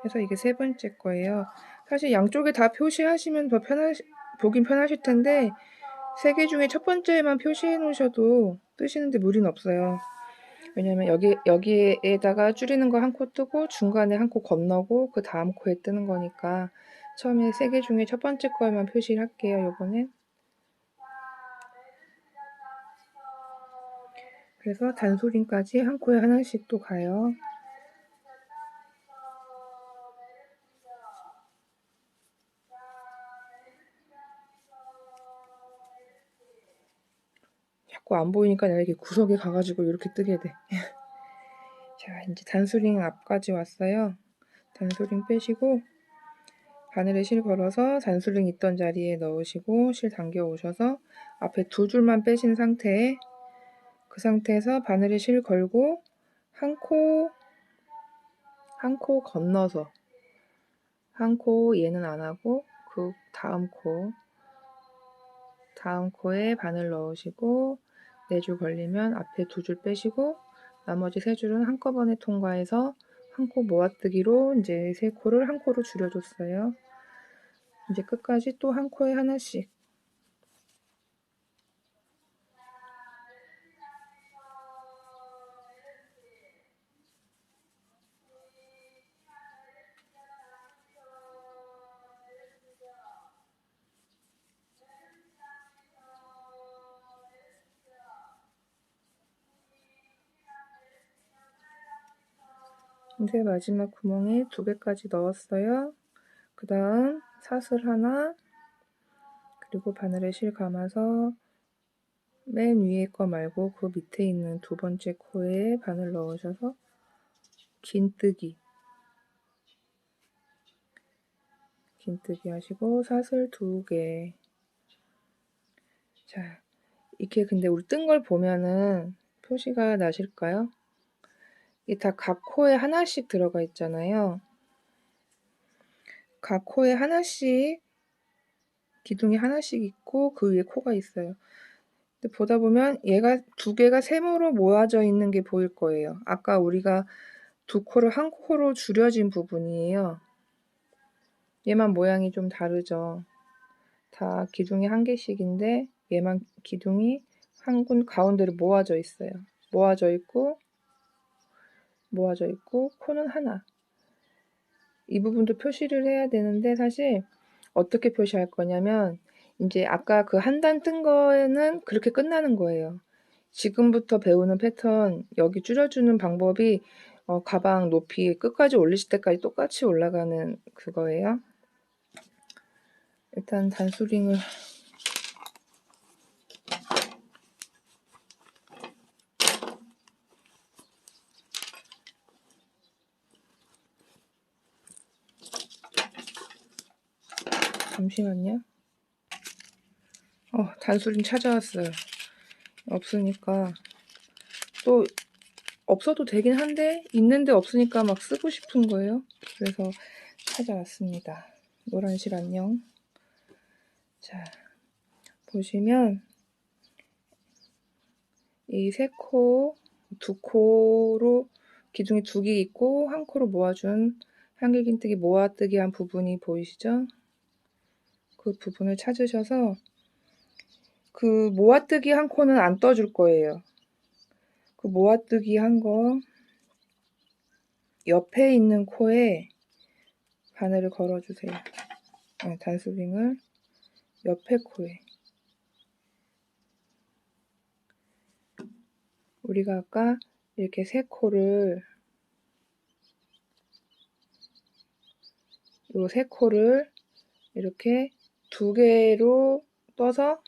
해서 이게 3번째 거예요. 사실 양쪽에 다 표시하시면 더 보긴 편하실 텐데 3개 중에 첫 번째만 표시해 놓으셔도 뜨시는데 무리는 없어요. 왜냐면 여기에다가 줄이는 거 한 코 뜨고 중간에 한 코 건너고 그 다음 코에 뜨는 거니까 처음에 3개 중에 첫 번째 거에만 표시를 할게요. 요번엔. 그래서 단소링까지 한 코에 하나씩 또 가요. 자꾸 안 보이니까 내가 이렇게 구석에 가가지고 이렇게 뜨게 돼. 자, 이제 단소링 앞까지 왔어요. 단소링 빼시고 바늘에 실 걸어서 단소링 있던 자리에 넣으시고 실 당겨 오셔서 앞에 2줄만 빼신 상태에 그 상태에서 바늘에 실 걸고 한 코 건너서 한 코 얘는 안 하고 그 다음 코에 바늘 넣으시고 4줄 걸리면 앞에 2줄 빼시고 나머지 3줄은 한꺼번에 통과해서 한 코 모아뜨기로 이제 3코를 한 코로 줄여줬어요. 이제 끝까지 또 한 코에 하나씩. 이제 마지막 구멍에 2개까지 넣었어요. 그 다음 사슬 하나 그리고 바늘에 실 감아서 맨 위에 거 말고 그 밑에 있는 2번째 코에 바늘 넣으셔서 긴뜨기 하시고 사슬 2개. 자, 이렇게 근데 우리 뜬 걸 보면은 표시가 나실까요? 이게 다 각 코에 하나씩 들어가 있잖아요. 각 코에 하나씩 기둥이 하나씩 있고 그 위에 코가 있어요. 근데 보다 보면 얘가 2개가 세모로 모아져 있는 게 보일 거예요. 아까 우리가 2코를 한 코로 줄여진 부분이에요. 얘만 모양이 좀 다르죠. 다 기둥이 1개씩인데 얘만 기둥이 한 군 가운데로 모아져 있어요. 모아져 있고 코는 하나. 이 부분도 표시를 해야 되는데 사실 어떻게 표시할 거냐면 이제 아까 그 한 단 뜬 거에는 그렇게 끝나는 거예요. 지금부터 배우는 패턴 여기 줄여주는 방법이 가방 높이 끝까지 올리실 때까지 똑같이 올라가는 그거예요. 일단 단수링을 잠시만요. 단수링 찾아왔어요. 없으니까 또 없어도 되긴 한데 있는데 없으니까 막 쓰고 싶은 거예요. 그래서 찾아왔습니다. 노란 실 안녕. 자, 보시면 이 세 코, 두 코로 기둥이 두 개 있고 한 코로 모아준 한길긴뜨기 모아뜨기 한 부분이 보이시죠? 그 부분을 찾으셔서 그 모아뜨기 한 코는 안 떠줄 거예요. 그 모아뜨기 한 거 옆에 있는 코에 바늘을 걸어주세요. 단수링을 옆에 코에. 우리가 아까 이렇게 세 코를 요 세 코를 이렇게 두 개로 떠서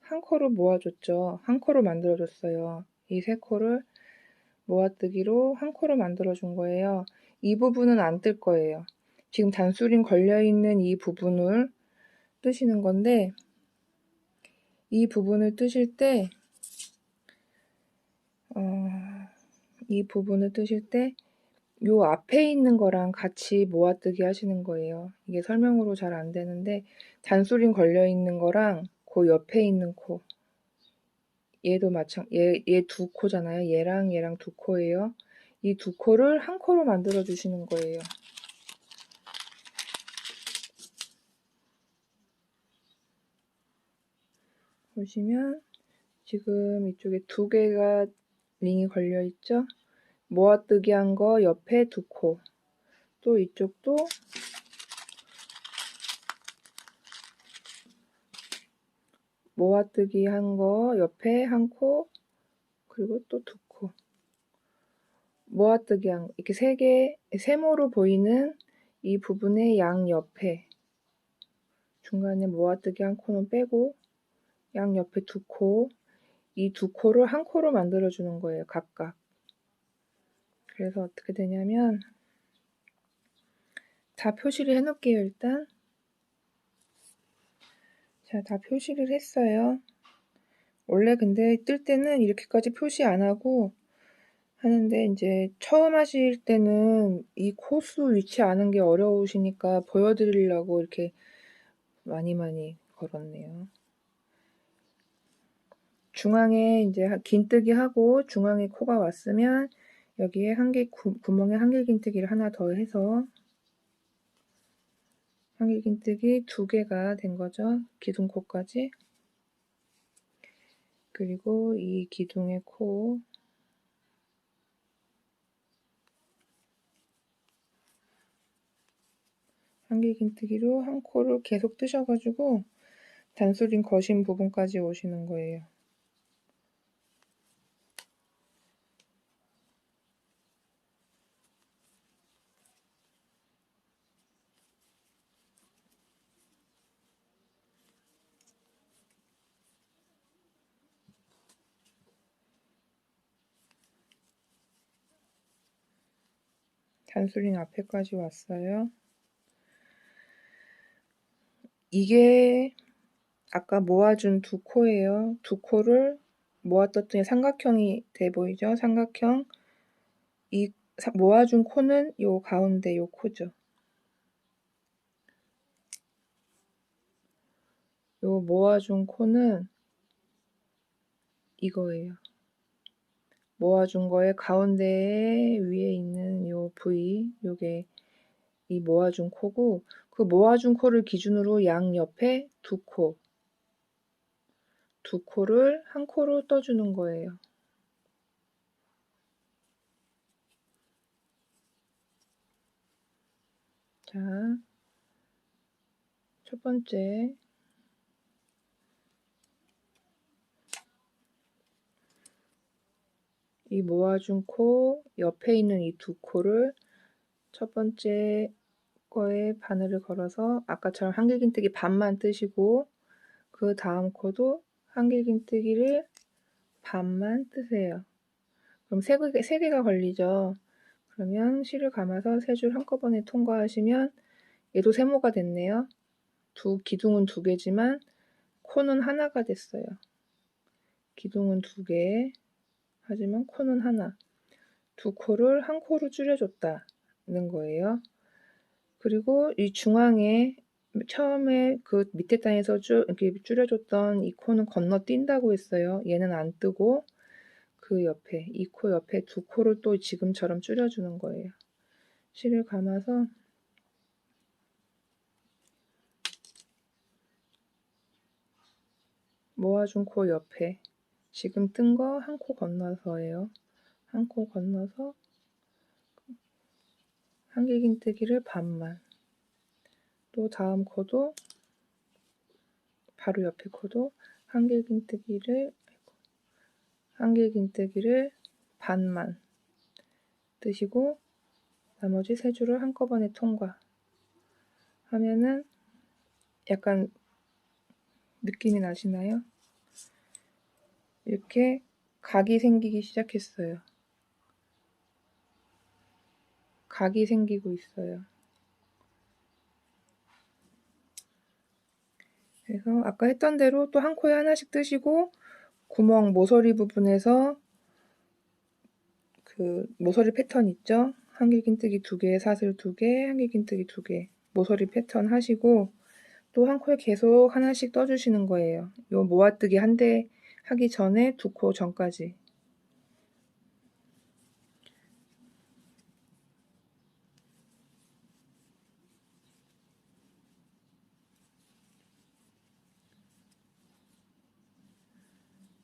한 코로 모아줬죠. 한 코로 만들어줬어요. 이 세 코를 모아뜨기로 한 코로 만들어준 거예요. 이 부분은 안 뜰 거예요. 지금 단수링 걸려있는 이 부분을 뜨시는 건데 이 부분을 뜨실 때 이 부분을 뜨실 때 요 앞에 있는 거랑 같이 모아뜨기 하시는 거예요. 이게 설명으로 잘 안 되는데 단수링 걸려 있는 거랑 그 옆에 있는 코 얘도 얘 두 코잖아요. 얘랑 두 코예요. 이 두 코를 한 코로 만들어 주시는 거예요. 보시면 지금 이쪽에 두 개가 링이 걸려 있죠. 모아뜨기 한 거 옆에 두 코. 또 이쪽도 모아뜨기 한 거 옆에 한 코, 그리고 또 두 코. 모아뜨기 한 거, 이렇게 세 개, 세모로 보이는 이 부분의 양 옆에 중간에 모아뜨기 한 코는 빼고 양 옆에 두 코, 이 두 코를 한 코로 만들어주는 거예요, 각각. 그래서 어떻게 되냐면 다 표시를 해놓을게요, 일단. 자, 다 표시를 했어요. 원래 근데 뜰 때는 이렇게까지 표시 안 하고 하는데 이제 처음 하실 때는 이 코수 위치 아는 게 어려우시니까 보여드리려고 이렇게 많이 걸었네요. 중앙에 이제 긴뜨기 하고 중앙에 코가 왔으면 여기에 구멍에 한길긴뜨기를 하나 더 해서 한길긴뜨기 두 개가 된 거죠. 기둥코까지. 그리고 이 기둥의 코 한길긴뜨기로 한 코를 계속 뜨셔가지고 단수링 거신 부분까지 오시는 거예요. 단수링 앞에까지 왔어요. 이게 아까 모아준 두 코예요. 두 코를 모아떴더니 삼각형이 돼 보이죠? 삼각형. 이 모아준 코는 요 가운데 요 코죠. 요 모아준 코는 이거예요. 모아준 거에 가운데 위에 있는 요 부위, 요게 이 모아준 코고, 그 모아준 코를 기준으로 양 옆에 두 코를 한 코로 떠주는 거예요. 자, 첫 번째. 이 모아준 코 옆에 있는 이 두 코를 첫 번째 거에 바늘을 걸어서 아까처럼 한길긴뜨기 반만 뜨시고 그 다음 코도 한길긴뜨기를 반만 뜨세요. 그럼 세 개가 걸리죠. 그러면 실을 감아서 세 줄 한꺼번에 통과하시면 얘도 세모가 됐네요. 기둥은 두 개지만 코는 하나가 됐어요. 기둥은 두 개, 하지만 코는 하나. 두 코를 한 코로 줄여줬다는 거예요. 그리고 이 중앙에 처음에 그 밑에 단에서 이렇게 줄여줬던 이 코는 건너뛴다고 했어요. 얘는 안 뜨고 그 옆에 이 코 옆에 두 코를 또 지금처럼 줄여주는 거예요. 실을 감아서 모아준 코 옆에 지금 뜬 거 한 코 건너서예요. 한 코 건너서 한길긴뜨기를 반만. 또 다음 코도 바로 옆에 코도 한길긴뜨기를 반만 뜨시고 나머지 세 줄을 한꺼번에 통과 하면은 약간 느낌이 나시나요? 이렇게 각이 생기기 시작했어요. 각이 생기고 있어요. 그래서 아까 했던 대로 또 한 코에 하나씩 뜨시고 구멍 모서리 부분에서 그 모서리 패턴 있죠? 한길긴뜨기 2개, 사슬 2개, 한길긴뜨기 2개 모서리 패턴 하시고 또 한 코에 계속 하나씩 떠주시는 거예요. 요 모아뜨기 한 대 하기 전에 두 코 전까지.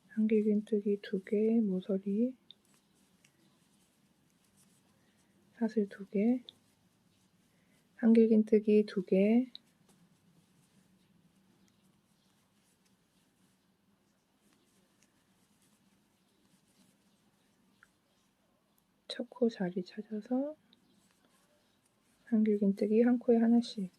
한길긴뜨기 2개, 모서리 사슬 2개, 한길긴뜨기 2개, 첫 코 자리 찾아서 한길긴뜨기 한 코에 하나씩.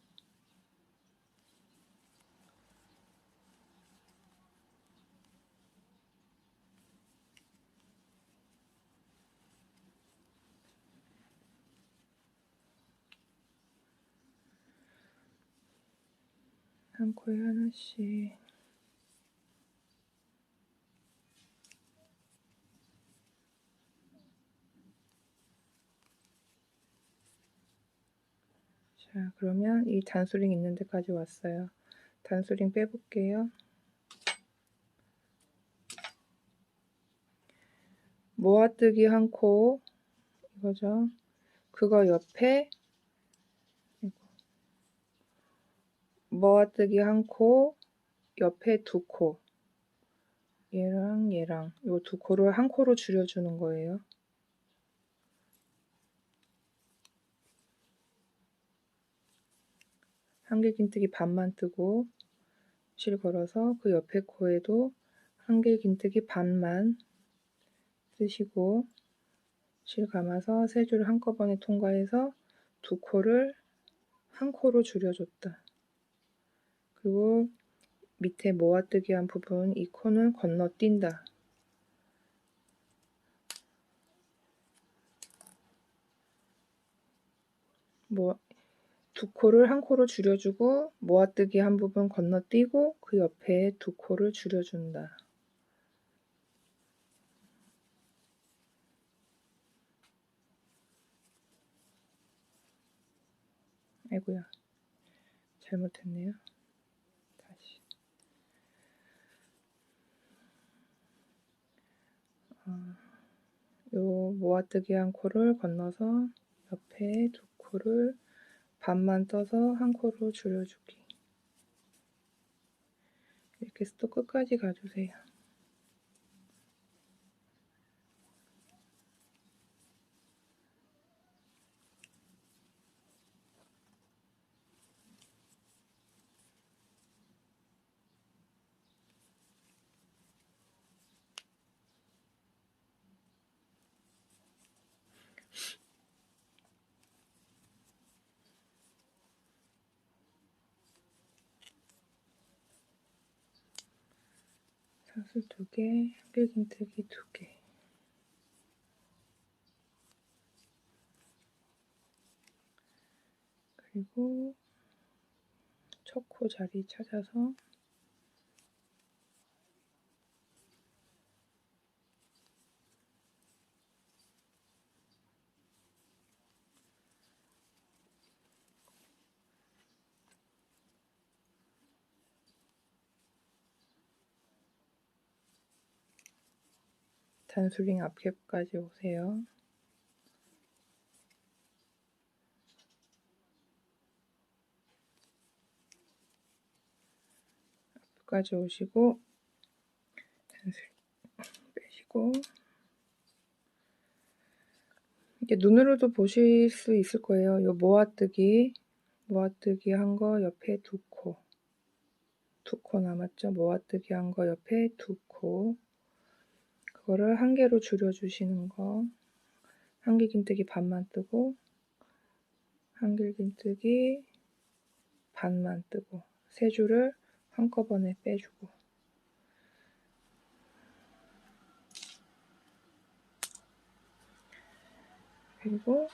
한 코에 하나씩. 자, 그러면 이 단수링 있는 데까지 왔어요. 단수링 빼볼게요. 모아뜨기 한 코, 이거죠. 그거 옆에 모아뜨기 한 코, 옆에 두 코. 얘랑 얘랑 요 두 코를 한 코로 줄여주는 거예요. 한길긴뜨기 반만 뜨고 실 걸어서 그 옆에 코에도 한길긴뜨기 반만 뜨시고 실 감아서 세 줄 한꺼번에 통과해서 두 코를 한 코로 줄여줬다. 그리고 밑에 모아뜨기 한 부분 이 코는 건너뛴다. 두 코를 한 코로 줄여주고 모아뜨기 한 부분 건너뛰고 그 옆에 두 코를 줄여준다. 아이고야, 잘못했네요. 다시. 요 모아뜨기 한 코를 건너서 옆에 두 코를 반만 떠서 한 코로 줄여주기. 이렇게 해서 또 끝까지 가주세요. 사슬 2개, 한길긴뜨기 2개. 그리고 첫 코 자리 찾아서 단수링 앞캡까지 오세요. 앞까지 오시고 단수링 빼시고, 이게 눈으로도 보실 수 있을 거예요. 요 모아뜨기 한 거 옆에 2코, 2코 남았죠? 모아뜨기 한 거 옆에 2코, 그거를 한 개로 줄여주시는 거. 한길긴뜨기 반만 뜨고, 한길긴뜨기 반만 뜨고, 세 줄을 한꺼번에 빼주고. 그리고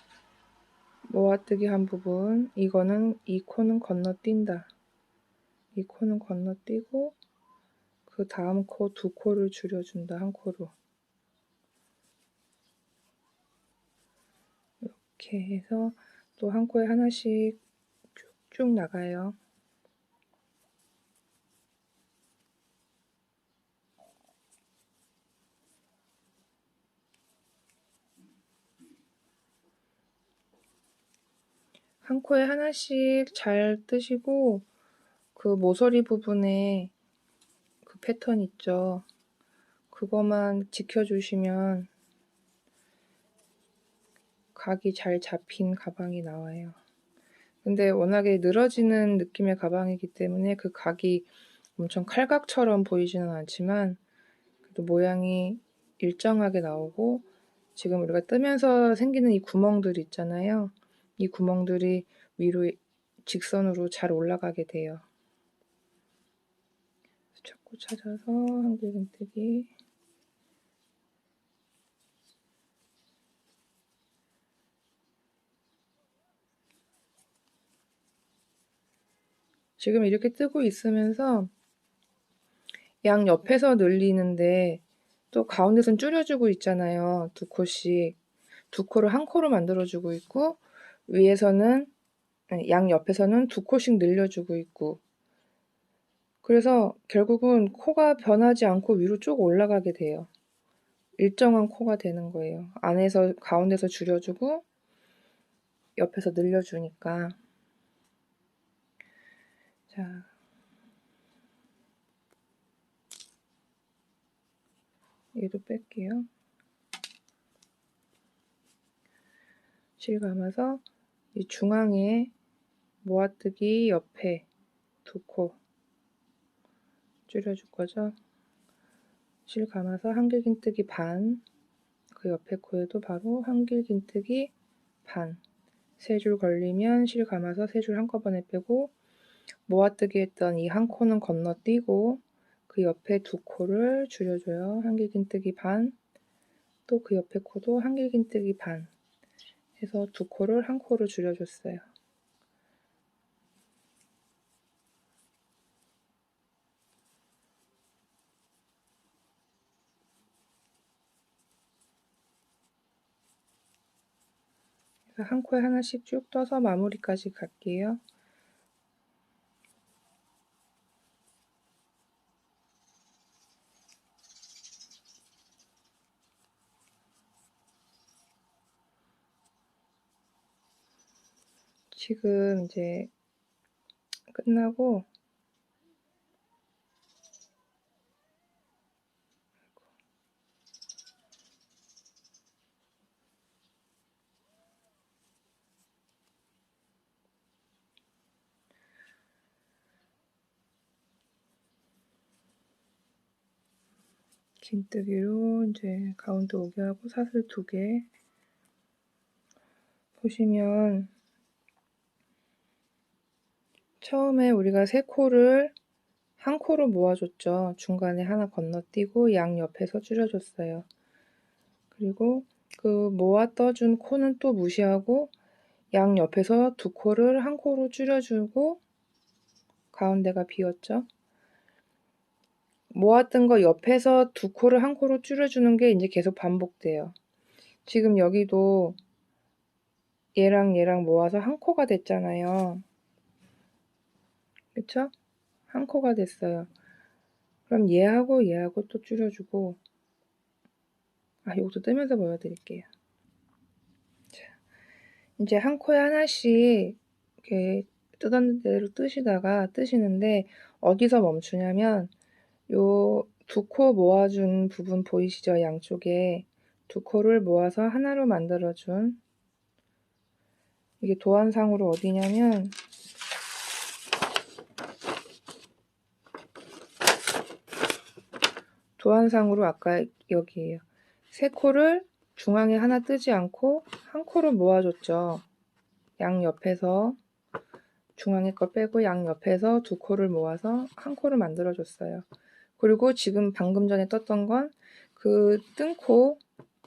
모아뜨기 한 부분, 이거는 이 코는 건너뛴다. 이 코는 건너뛰고 그 다음 코 2코를 줄여준다. 한 코로. 이렇게 해서 또 한 코에 하나씩 쭉쭉 나가요. 한 코에 하나씩 잘 뜨시고, 그 모서리 부분에 그 패턴 있죠? 그거만 지켜주시면 각이 잘 잡힌 가방이 나와요. 근데 워낙에 늘어지는 느낌의 가방이기 때문에 그 각이 엄청 칼각처럼 보이지는 않지만 그래도 모양이 일정하게 나오고, 지금 우리가 뜨면서 생기는 이 구멍들 있잖아요. 이 구멍들이 위로 직선으로 잘 올라가게 돼요. 자꾸 찾아서 한길긴뜨기. 지금 이렇게 뜨고 있으면서 양 옆에서 늘리는데 또 가운데선 줄여주고 있잖아요. 2코씩. 2코를 한 코로 만들어주고 있고, 위에서는, 양 옆에서는 2코씩 늘려주고 있고, 그래서 결국은 코가 변하지 않고 위로 쭉 올라가게 돼요. 일정한 코가 되는 거예요. 안에서 가운데서 줄여주고 옆에서 늘려주니까. 자, 얘도 뺄게요. 실 감아서 이 중앙에 모아뜨기 옆에 2코 줄여줄 거죠. 실 감아서 한길긴뜨기 반, 그 옆에 코에도 바로 한길긴뜨기 반. 3줄 걸리면 실 감아서 3줄 한꺼번에 빼고, 모아뜨기 했던 이 한 코는 건너뛰고 그 옆에 2코를 줄여줘요. 한길긴뜨기 반, 또 그 옆에 코도 한길긴뜨기 반 해서 2코를 한 코로 줄여줬어요. 그래서 한 코에 하나씩 쭉 떠서 마무리까지 갈게요. 지금 이제 끝나고 긴뜨기로 이제 가운데 오게 하고 사슬 2개 보시면, 처음에 우리가 3코를 한 코로 모아줬죠. 중간에 하나 건너뛰고 양 옆에서 줄여줬어요. 그리고 그 모아 떠준 코는 또 무시하고 양 옆에서 두 코를 한 코로 줄여주고 가운데가 비었죠. 모았던 거 옆에서 두 코를 한 코로 줄여주는 게 이제 계속 반복돼요. 지금 여기도 얘랑 얘랑 모아서 한 코가 됐잖아요. 그쵸? 한 코가 됐어요. 그럼 얘하고 얘하고 또 줄여주고, 이것도 뜨면서 보여드릴게요. 자, 이제 한 코에 하나씩 이렇게 뜨던 대로 뜨시는데 어디서 멈추냐면 요 두 코 모아준 부분 보이시죠? 양쪽에 두 코를 모아서 하나로 만들어준 이게 도안상으로 어디냐면 도안상으로 아까 여기에요. 세 코를 중앙에 하나 뜨지 않고 한 코를 모아줬죠. 양 옆에서 중앙에 거 빼고 양 옆에서 두 코를 모아서 한 코를 만들어줬어요. 그리고 지금 방금 전에 떴던 건 그 뜬 코,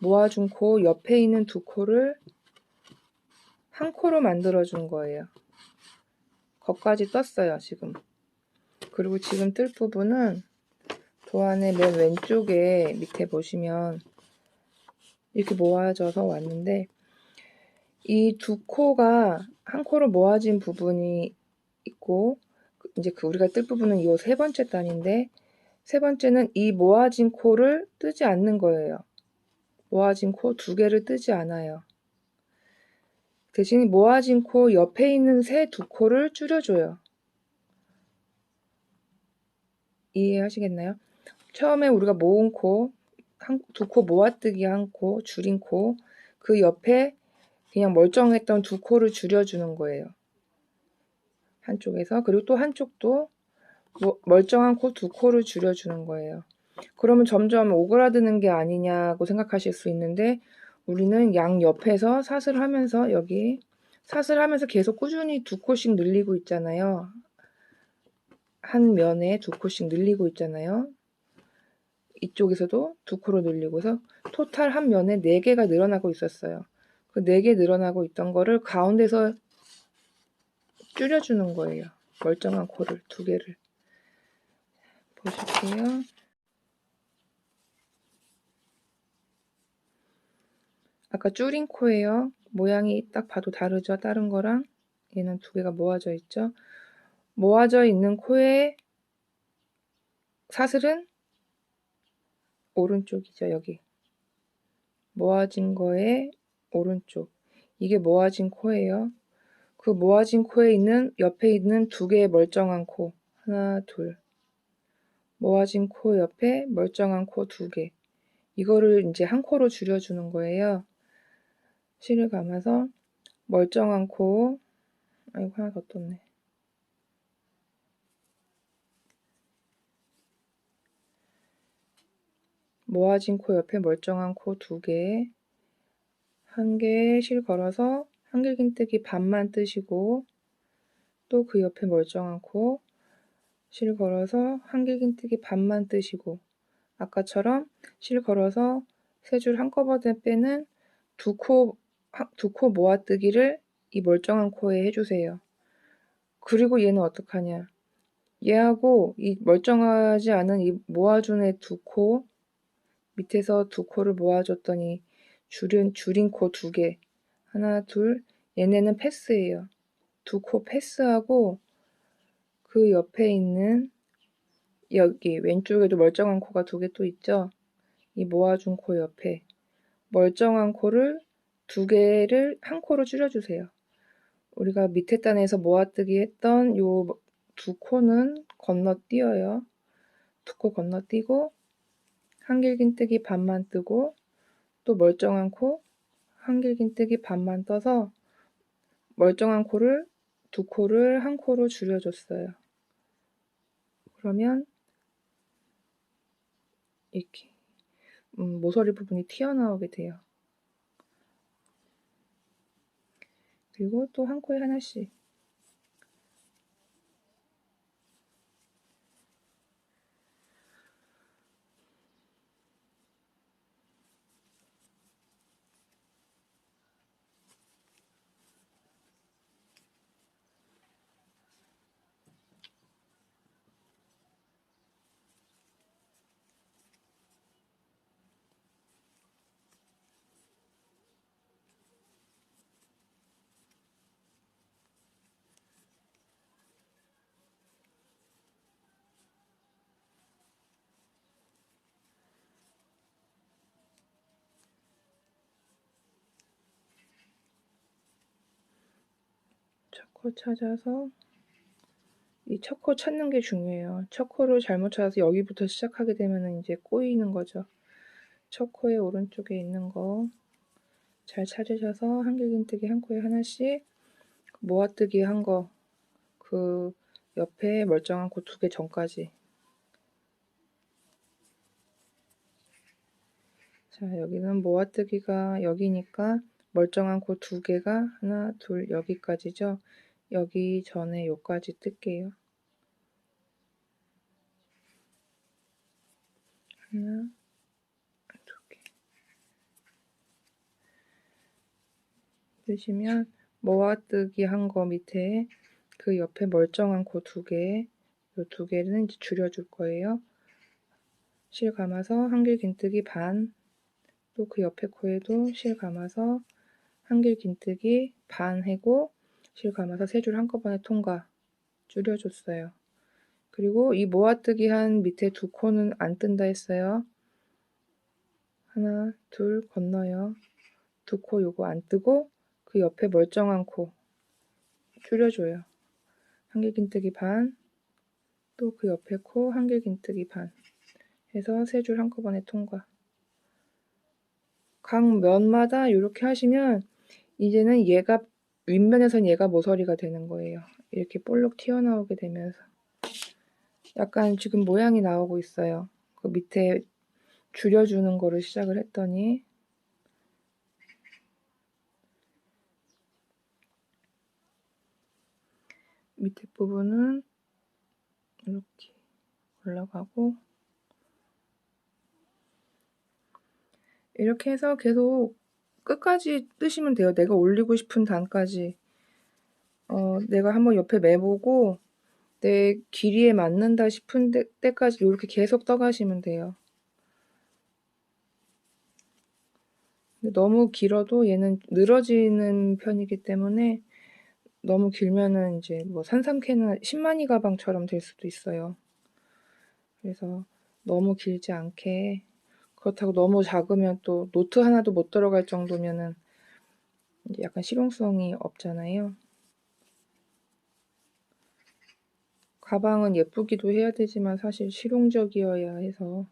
모아준 코 옆에 있는 두 코를 한 코로 만들어준 거예요. 거기까지 떴어요, 지금. 그리고 지금 뜰 부분은 도안의 맨 왼쪽에 밑에 보시면 이렇게 모아져서 왔는데 이 두 코가 한 코로 모아진 부분이 있고 이제 우리가 뜰 부분은 이 세 번째 단인데 세 번째는 이 모아진 코를 뜨지 않는 거예요. 모아진 코 두 개를 뜨지 않아요. 대신 모아진 코 옆에 있는 새 두 코를 줄여줘요. 이해하시겠나요? 처음에 우리가 모은 코, 두 코 모아뜨기 한 코, 줄인 코, 그 옆에 그냥 멀쩡했던 두 코를 줄여주는 거예요. 한쪽에서. 그리고 또 한쪽도 멀쩡한 코 두 코를 줄여주는 거예요. 그러면 점점 오그라드는 게 아니냐고 생각하실 수 있는데 우리는 양 옆에서 사슬 하면서 여기 사슬 하면서 계속 꾸준히 두 코씩 늘리고 있잖아요. 한 면에 두 코씩 늘리고 있잖아요. 이쪽에서도 두 코로 늘리고 해서 토탈 한 면에 4개가 늘어나고 있었어요. 그 4개 늘어나고 있던 거를 가운데서 줄여주는 거예요. 멀쩡한 코를 2개를. 보실게요. 아까 줄인 코예요. 모양이 딱 봐도 다르죠? 다른 거랑. 얘는 2개가 모아져 있죠? 모아져 있는 코에 사슬은 오른쪽이죠. 여기. 모아진 거에 오른쪽. 이게 모아진 코예요. 그 모아진 코에 있는 옆에 있는 2개의 멀쩡한 코. 하나, 둘. 모아진 코 옆에 멀쩡한 코 2개. 이거를 이제 한 코로 줄여주는 거예요. 실을 감아서 멀쩡한 코. 아이고, 하나 더 떴네. 모아진 코 옆에 멀쩡한 코 2개. 한 개 실 걸어서 한길긴뜨기 반만 뜨시고 또 그 옆에 멀쩡한 코 실 걸어서 한길긴뜨기 반만 뜨시고 아까처럼 실 걸어서 세 줄 한꺼번에 빼는 두 코 모아뜨기를 이 멀쩡한 코에 해주세요. 그리고 얘는 어떡하냐. 얘하고 이 멀쩡하지 않은 이 모아준 애 두 코 밑에서 두 코를 모아줬더니 줄인 코 2개. 하나, 둘. 얘네는 패스예요. 두 코 패스하고 그 옆에 있는 여기 왼쪽에도 멀쩡한 코가 2개 또 있죠? 이 모아준 코 옆에 멀쩡한 코를 2개를 한 코로 줄여주세요. 우리가 밑에 단에서 모아뜨기 했던 요 두 코는 건너뛰어요. 두 코 건너뛰고 한길긴뜨기 반만 뜨고 또 멀쩡한 코 한길긴뜨기 반만 떠서 멀쩡한 코를 두 코를 한 코로 줄여줬어요. 그러면 이렇게 모서리 부분이 튀어나오게 돼요. 그리고 또 한 코에 하나씩 코 찾아서 이 첫 코 찾는 게 중요해요. 첫 코를 잘못 찾아서 여기부터 시작하게 되면 이제 꼬이는 거죠. 첫 코의 오른쪽에 있는 거 잘 찾으셔서 한길긴뜨기 한 코에 하나씩, 모아뜨기 한 거 그 옆에 멀쩡한 코 2개 전까지. 자, 여기는 모아뜨기가 여기니까 멀쩡한 코 2개가 하나, 둘, 여기까지죠. 여기 전에 요까지 뜰게요. 하나, 2개. 뜨시면 모아뜨기 한 거 밑에 그 옆에 멀쩡한 코 2개, 요 2개는 이제 줄여줄 거예요. 실 감아서 한길긴뜨기 반, 또 그 옆에 코에도 실 감아서 한길긴뜨기 반 하고 실 감아서 3줄 한꺼번에 통과 줄여줬어요. 그리고 이 모아뜨기 한 밑에 2코는 안 뜬다 했어요. 하나, 둘 건너요. 2코 요거 안 뜨고 그 옆에 멀쩡한 코 줄여줘요. 한길긴뜨기 반, 또 그 옆에 코 한길긴뜨기 반 해서 3줄 한꺼번에 통과. 각 면마다 이렇게 하시면 이제는 얘가 윗면에선 얘가 모서리가 되는 거예요. 이렇게 볼록 튀어나오게 되면서 약간 지금 모양이 나오고 있어요. 그 밑에 줄여주는 거를 시작을 했더니 밑에 부분은 이렇게 올라가고 이렇게 해서 계속 끝까지 뜨시면 돼요. 내가 올리고 싶은 단까지. 내가 한번 옆에 매보고 내 길이에 맞는다 싶은 때까지 이렇게 계속 떠가시면 돼요. 너무 길어도 얘는 늘어지는 편이기 때문에 너무 길면은 이제 뭐 산삼캐나 10만이 가방처럼 될 수도 있어요. 그래서 너무 길지 않게, 그렇다고 너무 작으면 또 노트 하나도 못 들어갈 정도면은 이제 약간 실용성이 없잖아요. 가방은 예쁘기도 해야 되지만 사실 실용적이어야 해서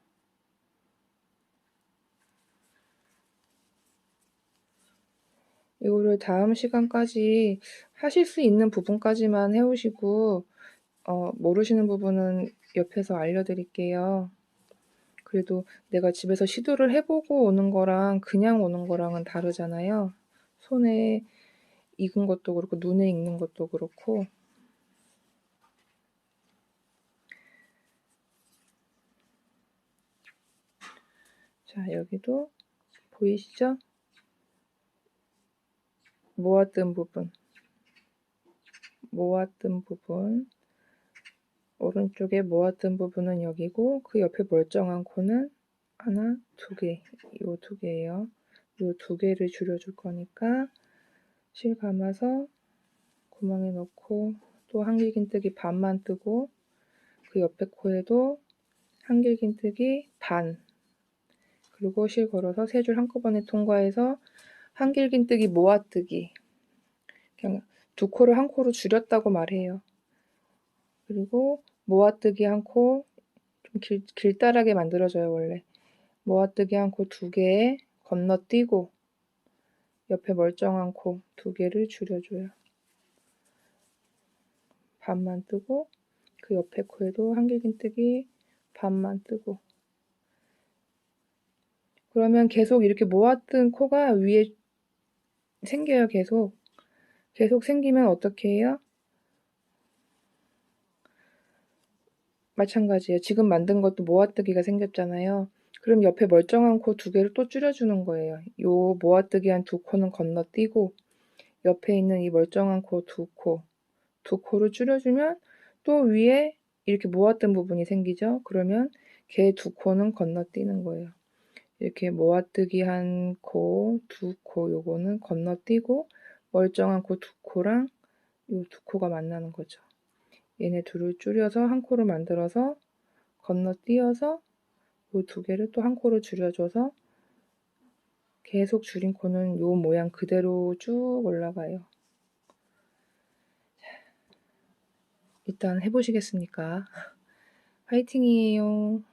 이거를 다음 시간까지 하실 수 있는 부분까지만 해오시고 모르시는 부분은 옆에서 알려드릴게요. 그래도 내가 집에서 시도를 해보고 오는 거랑 그냥 오는 거랑은 다르잖아요. 손에 익은 것도 그렇고 눈에 익는 것도 그렇고. 자, 여기도 보이시죠? 모아뜬 부분, 오른쪽에 모아뜬 부분은 여기고 그 옆에 멀쩡한 코는 하나, 2개, 요 2개예요. 요 2개를 줄여줄 거니까 실 감아서 구멍에 넣고 또 한길긴뜨기 반만 뜨고 그 옆에 코에도 한길긴뜨기 반, 그리고 실 걸어서 3줄 한꺼번에 통과해서 한길긴뜨기 모아뜨기, 그냥 2코를 한 코로 줄였다고 말해요. 그리고 모아뜨기 한 코, 좀 길다랗게 만들어져요 원래. 모아뜨기 한 코 2개에 건너뛰고 옆에 멀쩡한 코 2개를 줄여줘요. 반만 뜨고 그 옆에 코에도 한길긴뜨기 반만 뜨고. 그러면 계속 이렇게 모아뜬 코가 위에 생겨요. 계속 생기면 어떻게 해요? 마찬가지예요. 지금 만든 것도 모아뜨기가 생겼잖아요. 그럼 옆에 멀쩡한 코 2개를 또 줄여주는 거예요. 요 모아뜨기 한 2코는 건너뛰고 옆에 있는 이 멀쩡한 코 2코, 2코를 줄여주면 또 위에 이렇게 모았던 부분이 생기죠. 그러면 걔 2코는 건너뛰는 거예요. 이렇게 모아뜨기 한 코, 2코 요거는 건너뛰고 멀쩡한 코 2코랑 요 2코가 만나는 거죠. 얘네 둘을 줄여서 한 코를 만들어서 건너뛰어서 요 2개를 또 한 코로 줄여줘서 계속 줄인 코는 요 모양 그대로 쭉 올라가요. 자, 일단 해보시겠습니까? 화이팅이에요.